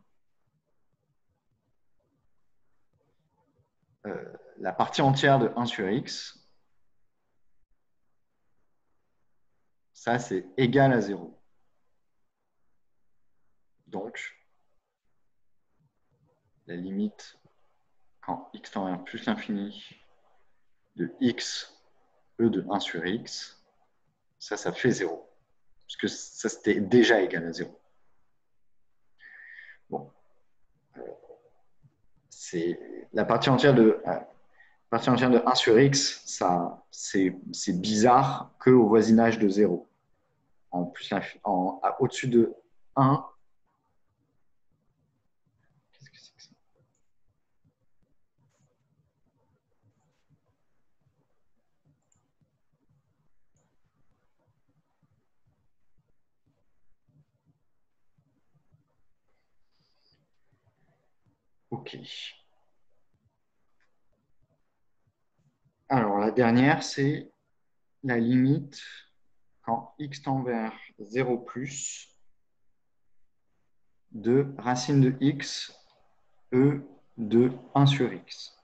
[SPEAKER 1] la partie entière de 1 sur x, ça c'est égal à 0. Donc, la limite quand x tend vers plus l'infini de x, e de 1 sur x, ça fait 0. Parce que ça, c'était déjà égal à 0. Bon. C'est la partie entière de 1 sur x, ça, c'est bizarre qu'au voisinage de 0. En plus, au-dessus de 1, qu'est-ce que c'est que ça? Ok. Alors, la dernière, c'est la limite quand x tend vers 0 plus de racine de x, e de 1 sur x.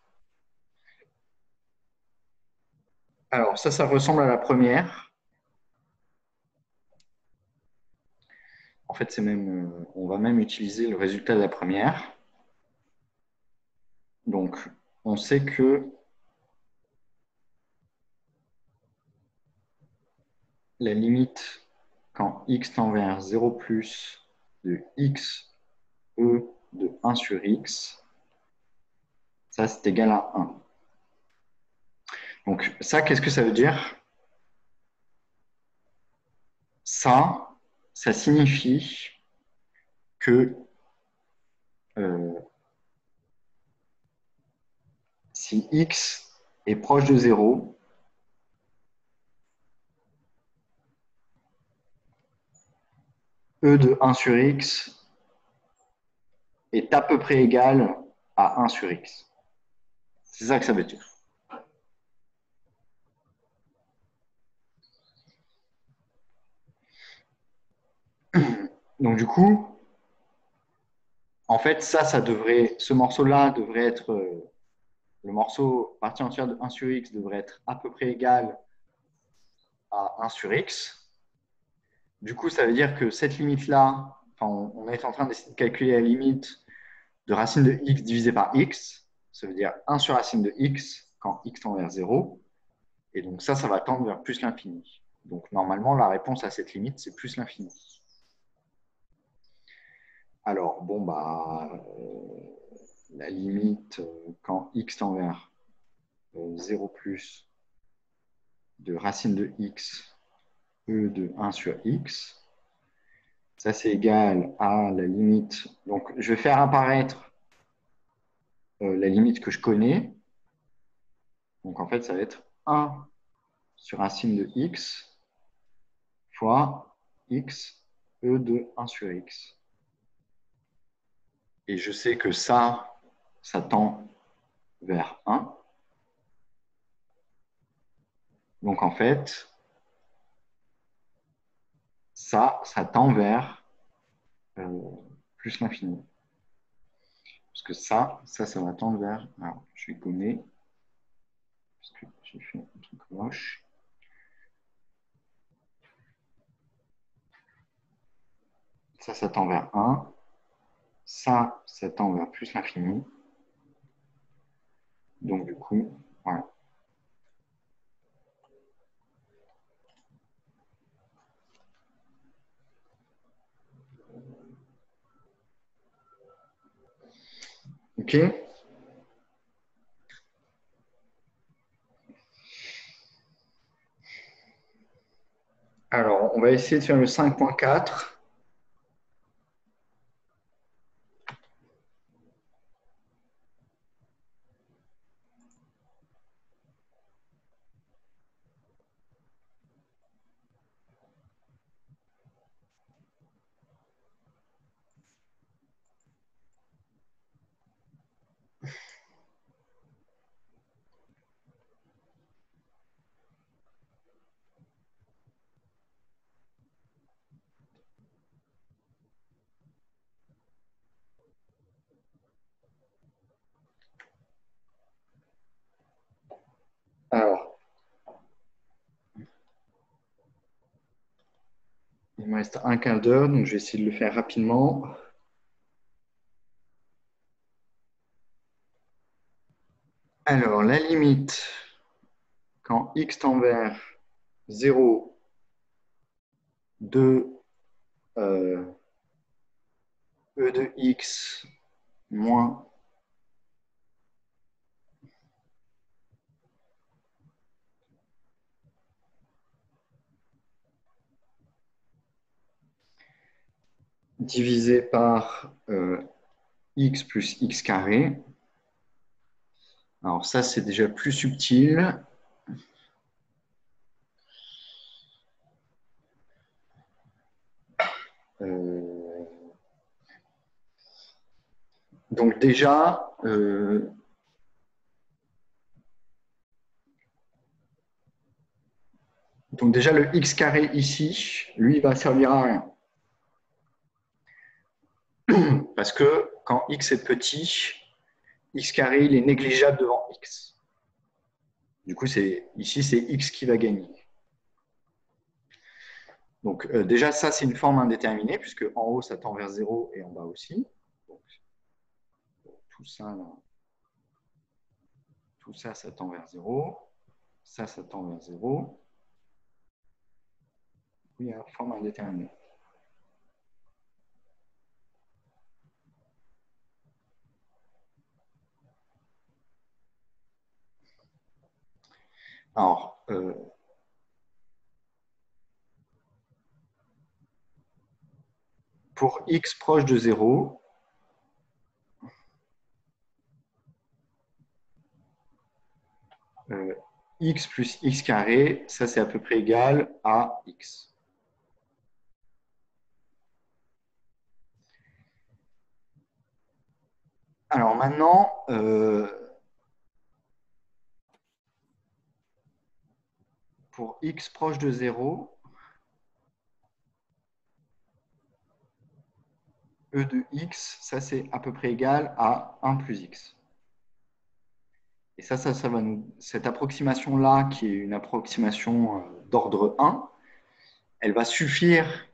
[SPEAKER 1] Alors, ça ressemble à la première. En fait, on va même utiliser le résultat de la première. Donc, on sait que la limite quand x tend vers 0 plus de x, e de 1 sur x, ça c'est égal à 1. Donc ça, qu'est-ce que ça veut dire? Ça signifie que si x est proche de 0, e de 1 sur x est à peu près égal à 1 sur x. C'est ça que ça veut dire. Donc du coup, en fait, ce morceau-là devrait être, le morceau partie entière de 1 sur x devrait être à peu près égal à 1 sur x. Du coup, ça veut dire que cette limite-là, on est en train d'essayer de calculer la limite de racine de x divisé par x. Ça veut dire 1 sur racine de x quand x tend vers 0. Et donc ça va tendre vers plus l'infini. Donc normalement, la réponse à cette limite, c'est plus l'infini. Alors, bon, la limite quand x tend vers 0 plus de racine de x, e de 1 sur x, ça c'est égal à la limite. Donc, je vais faire apparaître la limite que je connais. Donc, en fait, ça va être 1 sur racine de x fois x, e de 1 sur x. Et je sais que ça tend vers 1. Donc, en fait, ça tend vers plus l'infini. Parce que ça va tendre vers... Alors, je vais gommer. Parce que j'ai fait un truc moche. Ça tend vers 1. Ça tend vers plus l'infini. Donc, du coup, voilà. OK. Alors, on va essayer de faire le 5.4. Il me reste un quart d'heure, donc je vais essayer de le faire rapidement. Alors, la limite, quand x tend vers 0 de e de x moins divisé par x plus x carré. Alors ça, c'est déjà plus subtil. Donc déjà, le x carré ici, lui, il va servir à rien. Parce que quand x est petit, x carré, il est négligeable devant x. Du coup, ici, c'est x qui va gagner. Donc déjà, ça, c'est une forme indéterminée, puisque en haut, ça tend vers 0 et en bas aussi. Donc, tout ça, là, tout ça, ça tend vers 0. Ça tend vers 0. Il y a une forme indéterminée. Alors, pour x proche de 0, x plus x carré, ça c'est à peu près égal à x. Alors maintenant, pour x proche de 0, e de x, ça c'est à peu près égal à 1 plus x. Et ça va cette approximation-là, qui est une approximation d'ordre 1, elle va suffire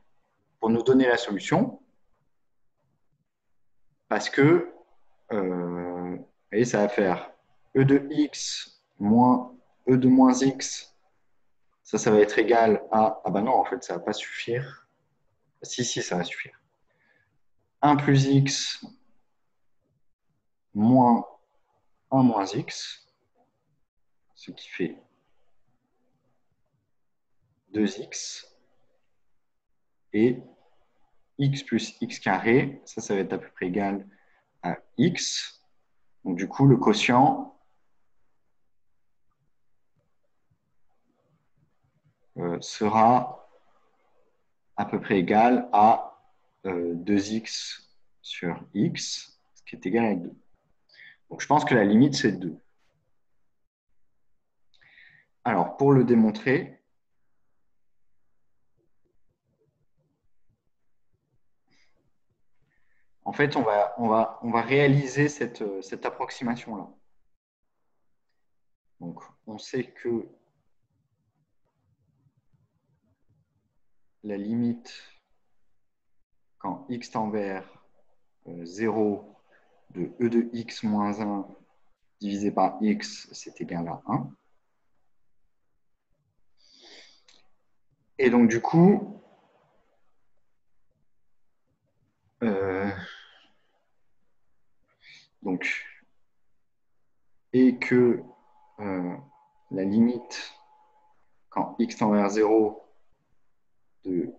[SPEAKER 1] pour nous donner la solution, parce que et ça va faire e de x moins e de moins x. Ça va être égal à... Ah ben non, en fait, ça ne va pas suffire. Si, ça va suffire. 1 plus x moins 1 moins x, ce qui fait 2x. Et x plus x carré, ça va être à peu près égal à x. Donc du coup, le quotient sera à peu près égal à 2x sur x, ce qui est égal à 2. Donc je pense que la limite, c'est 2. Alors, pour le démontrer, en fait, on va réaliser cette approximation-là. Donc, on sait que la limite, quand x tend vers 0 de e de x moins 1 divisé par x, c'est égal à 1. Et donc, du coup, et que la limite, quand x tend vers 0, de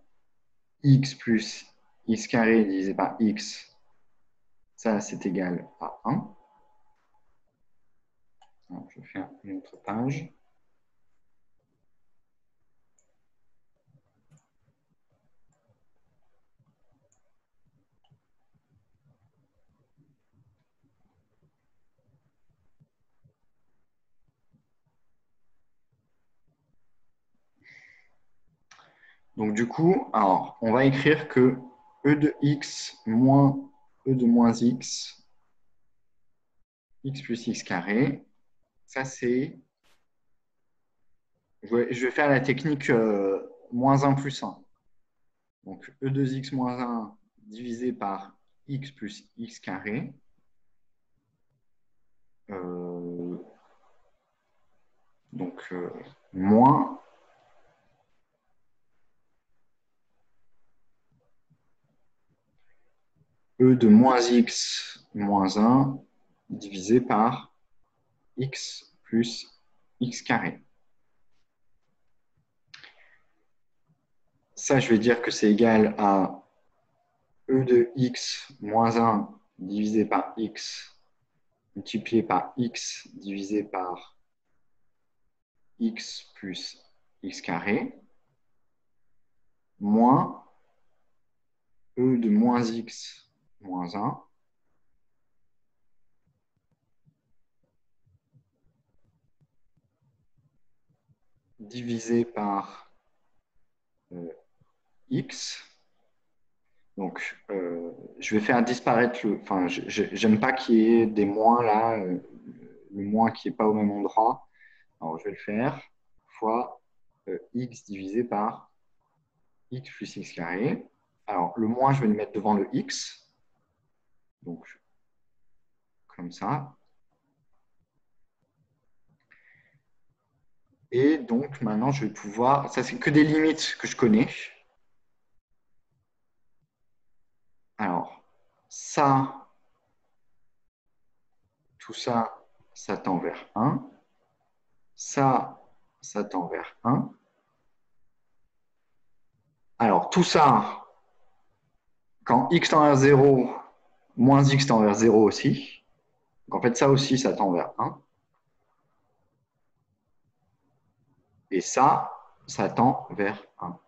[SPEAKER 1] x plus x carré divisé par x, ça, c'est égal à 1. Alors, je vais faire une autre page. Donc, du coup, alors, on va écrire que e de x moins e de moins x, x plus x carré, ça c'est... Je vais faire la technique moins 1 plus 1. Donc, E2x moins 1 divisé par x plus x carré. Moins E de moins x moins 1 divisé par x plus x carré. Ça, je vais dire que c'est égal à E de x moins 1 divisé par x multiplié par x divisé par x plus x carré moins E de moins x moins 1 divisé par x. Donc, je vais faire disparaître le... Enfin, j'aime pas qu'il y ait des moins là, le moins qui n'est pas au même endroit. Alors, je vais le faire fois x divisé par x plus x carré. Alors, le moins, je vais le mettre devant le x. Donc, comme ça. Et donc, maintenant, je vais pouvoir... Ça, c'est que des limites que je connais. Alors, ça, tout ça, ça tend vers 1. Ça tend vers 1. Alors, tout ça, quand x tend vers 0, moins x tend vers 0 aussi. Donc, en fait, ça aussi, ça tend vers 1. Et ça tend vers 1.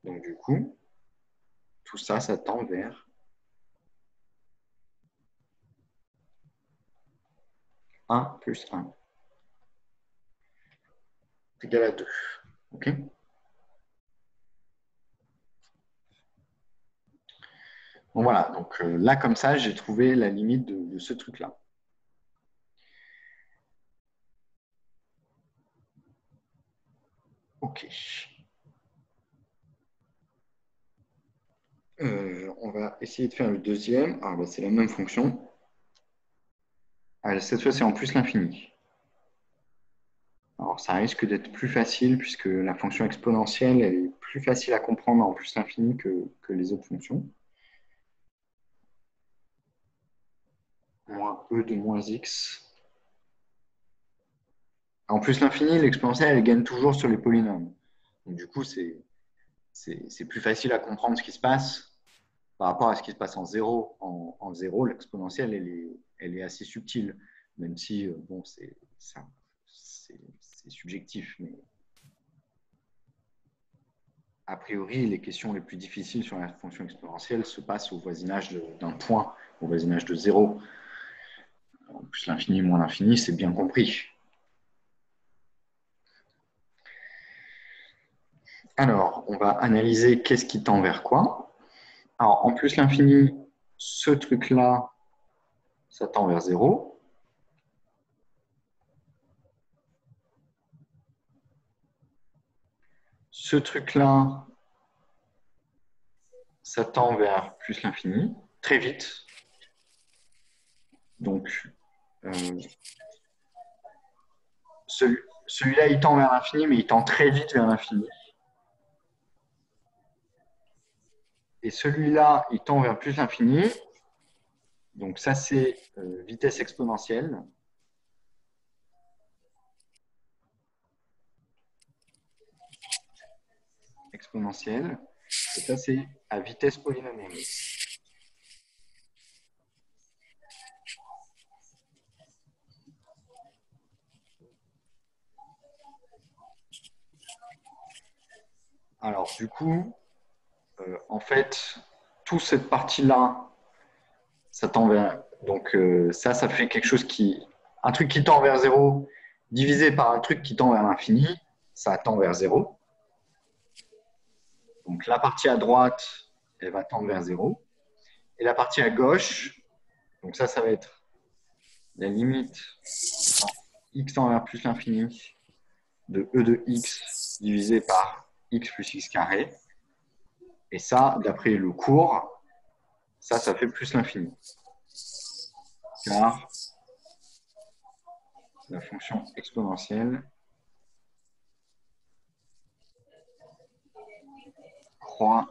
[SPEAKER 1] Donc, du coup, tout ça, ça tend vers 1 plus 1. C'est égal à 2. OK ? Donc, voilà. Donc, là, comme ça, j'ai trouvé la limite de ce truc-là. OK. On va essayer de faire le deuxième. Ah, bah, c'est la même fonction. Allez, cette fois, c'est en plus l'infini. Alors, ça risque d'être plus facile puisque la fonction exponentielle elle est plus facile à comprendre en plus l'infini que les autres fonctions. Moins e de moins x. En plus l'infini, l'exponentielle, elle gagne toujours sur les polynômes. Donc, du coup, c'est plus facile à comprendre ce qui se passe par rapport à ce qui se passe en zéro. En zéro, l'exponentielle, elle est assez subtile, même si, bon, c'est subjectif. Mais a priori, les questions les plus difficiles sur la fonction exponentielle se passent au voisinage d'un point, au voisinage de zéro. En plus l'infini moins l'infini, c'est bien compris. Alors, on va analyser qu'est-ce qui tend vers quoi. Alors, en plus l'infini, ce truc-là, ça tend vers 0. Ce truc-là, ça tend vers plus l'infini, très vite. Donc, celui-là, il tend vers l'infini, mais il tend très vite vers l'infini. Et celui-là, il tend vers plus l'infini. Donc, ça, c'est vitesse exponentielle. Exponentielle. Et ça, c'est à vitesse polynomiale. Alors, du coup, en fait, toute cette partie-là, ça tend vers... Donc, ça fait quelque chose qui... Un truc qui tend vers 0 divisé par un truc qui tend vers l'infini, ça tend vers 0. Donc, la partie à droite, elle va tendre vers 0. Et la partie à gauche, donc ça va être la limite x tend vers plus l'infini de e de x divisé par x plus x carré. Et ça, d'après le cours, ça fait plus l'infini. Car la fonction exponentielle croît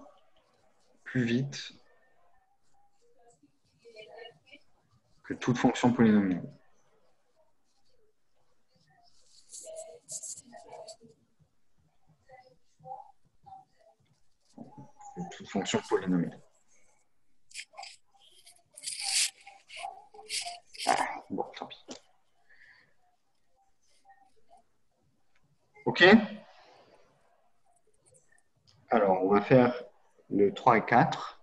[SPEAKER 1] plus vite que toute fonction polynomiale. Toute fonction polynomiale. Ah, bon, tant pis. OK? Alors, on va faire le 3 et 4.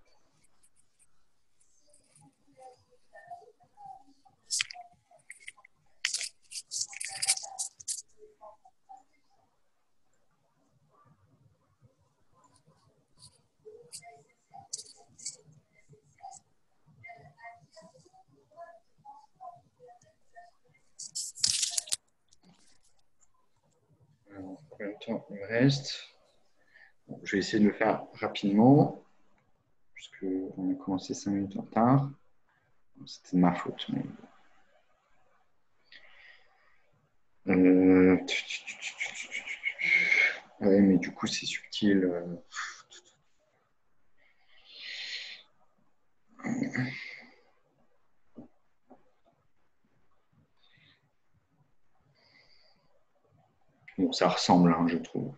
[SPEAKER 1] Alors, combien de temps il me reste? Bon, je vais essayer de le faire rapidement, puisqu'on a commencé 5 minutes en retard. C'était de ma faute. Mais... Ouais, mais du coup, c'est subtil. Bon, ça ressemble, hein, je trouve.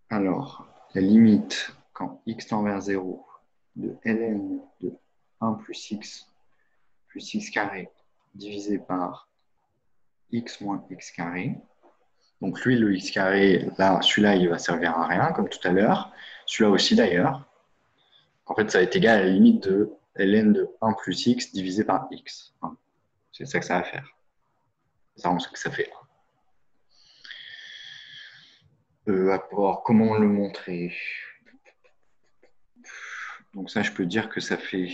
[SPEAKER 1] Alors, la limite, quand x tend vers 0, de ln de 1 plus x carré divisé par x moins x carré. Donc lui, le x carré, là, celui-là, il va servir à rien, comme tout à l'heure. Celui-là aussi, d'ailleurs. En fait, ça va être égal à la limite de ln de 1 plus x divisé par x. C'est ça que ça va faire. Ça, on sait que ça fait 1. Alors, comment le montrer? Donc ça, je peux dire que ça fait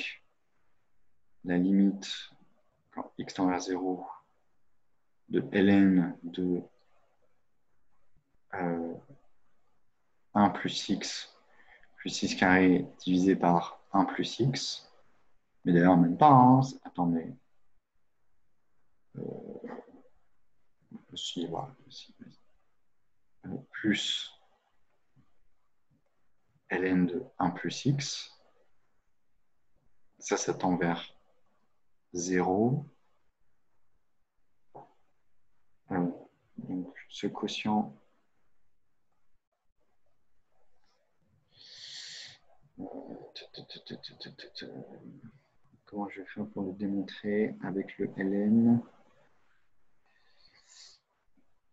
[SPEAKER 1] la limite, quand x tend vers 0, de ln de 1 plus x carré divisé par 1 plus x. Mais d'ailleurs, même pas. Hein. Attendez. Si, voilà. Plus ln de 1 plus x. Ça tend vers 0. Donc, ce quotient comment je vais faire pour le démontrer avec le ln?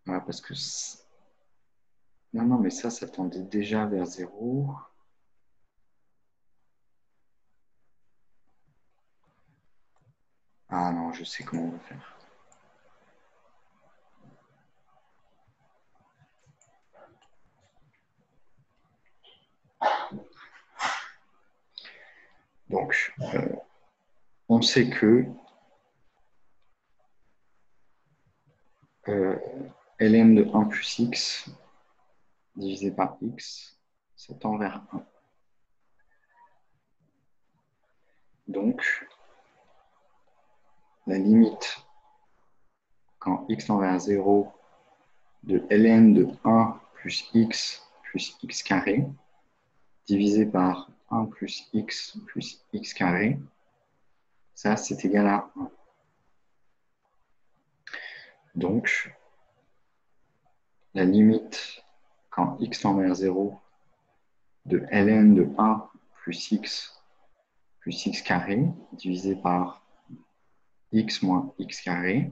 [SPEAKER 1] Voilà, parce que non, mais ça tendait déjà vers 0. Ah non, je sais comment on va faire. Donc, on sait que ln de 1 plus x divisé par x, ça tend vers 1. Donc, la limite, quand x tend vers 0, de ln de 1 plus x carré, divisé par 1 plus x carré, ça, c'est égal à 1. Donc, la limite, quand x tend vers 0, de ln de 1 plus x carré, divisé par x moins x carré.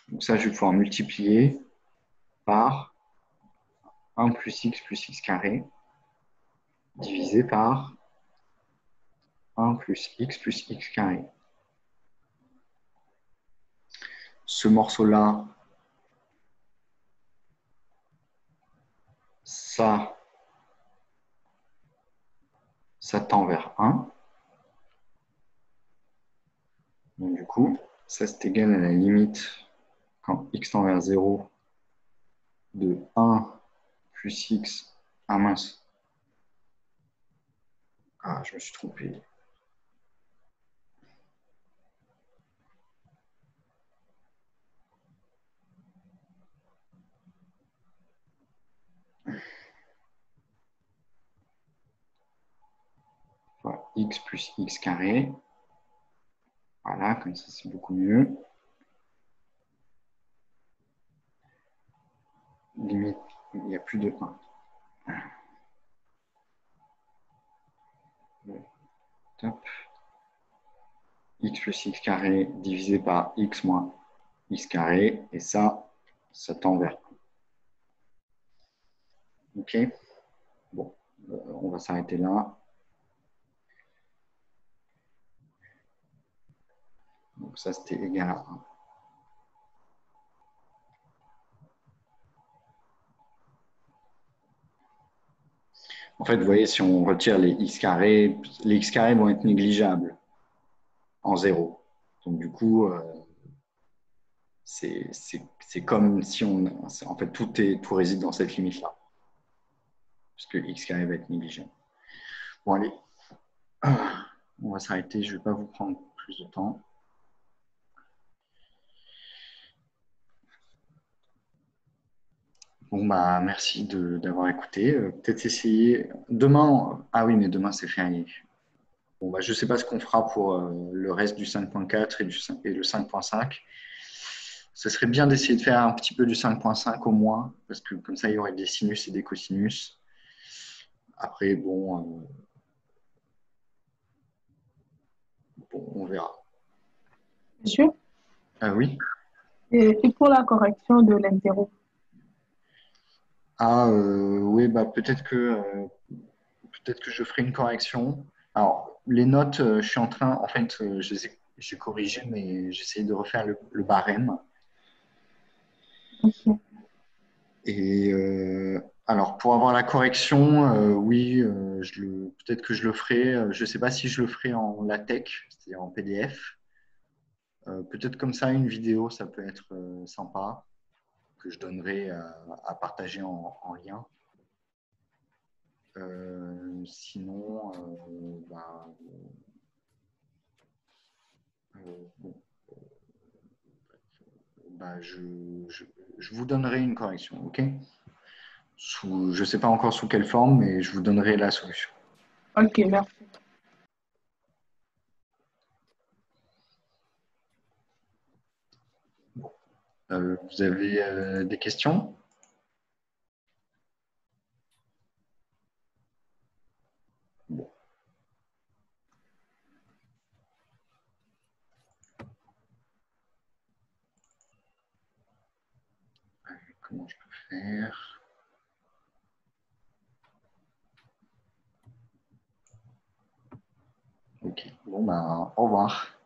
[SPEAKER 1] Donc ça, je vais pouvoir multiplier par 1 plus x carré, divisé par 1 plus x carré. Ce morceau-là, ça tend vers 1. Donc du coup, ça c'est égal à la limite quand x tend vers 0 de 1 plus x, mince, Ah, je me suis trompé. Voilà, x plus x carré. Voilà, comme ça, c'est beaucoup mieux. Limite, il n'y a plus de 1. Top. X plus x carré divisé par x moins x carré. Et ça tend vers 1. OK. Bon, on va s'arrêter là. Donc ça, c'était égal à 1. En fait, vous voyez, si on retire les x carrés vont être négligeables en 0. Donc du coup, c'est comme si on... En fait, tout réside dans cette limite-là. Puisque x carré va être négligeable. Bon, allez. On va s'arrêter. Je ne vais pas vous prendre plus de temps. Bon, bah, merci d'avoir écouté. Peut-être essayer. Demain, ah oui, mais demain, c'est férié. Bon, bah, je ne sais pas ce qu'on fera pour le reste du 5.4 et le 5.5. Ce serait bien d'essayer de faire un petit peu du 5.5 au moins, parce que comme ça, il y aurait des sinus et des cosinus. Après, bon, on verra.
[SPEAKER 2] Monsieur,
[SPEAKER 1] Ah oui.
[SPEAKER 2] et pour la correction de l'interro.
[SPEAKER 1] Ah oui, bah, peut-être que je ferai une correction. Alors, les notes, je suis en train, en fait, j'ai corrigé, mais j'essaie de refaire le barème.
[SPEAKER 2] Ok.
[SPEAKER 1] Et alors, pour avoir la correction, oui, peut-être que je le ferai. Je ne sais pas si je le ferai en LaTeX, c'est-à-dire en PDF. Peut-être comme ça, une vidéo, ça peut être sympa, que je donnerai à partager en lien. Sinon, bah, bon, bah, je vous donnerai une correction, ok? Je ne sais pas encore sous quelle forme, mais je vous donnerai la solution.
[SPEAKER 2] Ok, merci.
[SPEAKER 1] Vous avez des questions? Bon, comment je peux faire? Ok, bon, bah, au revoir.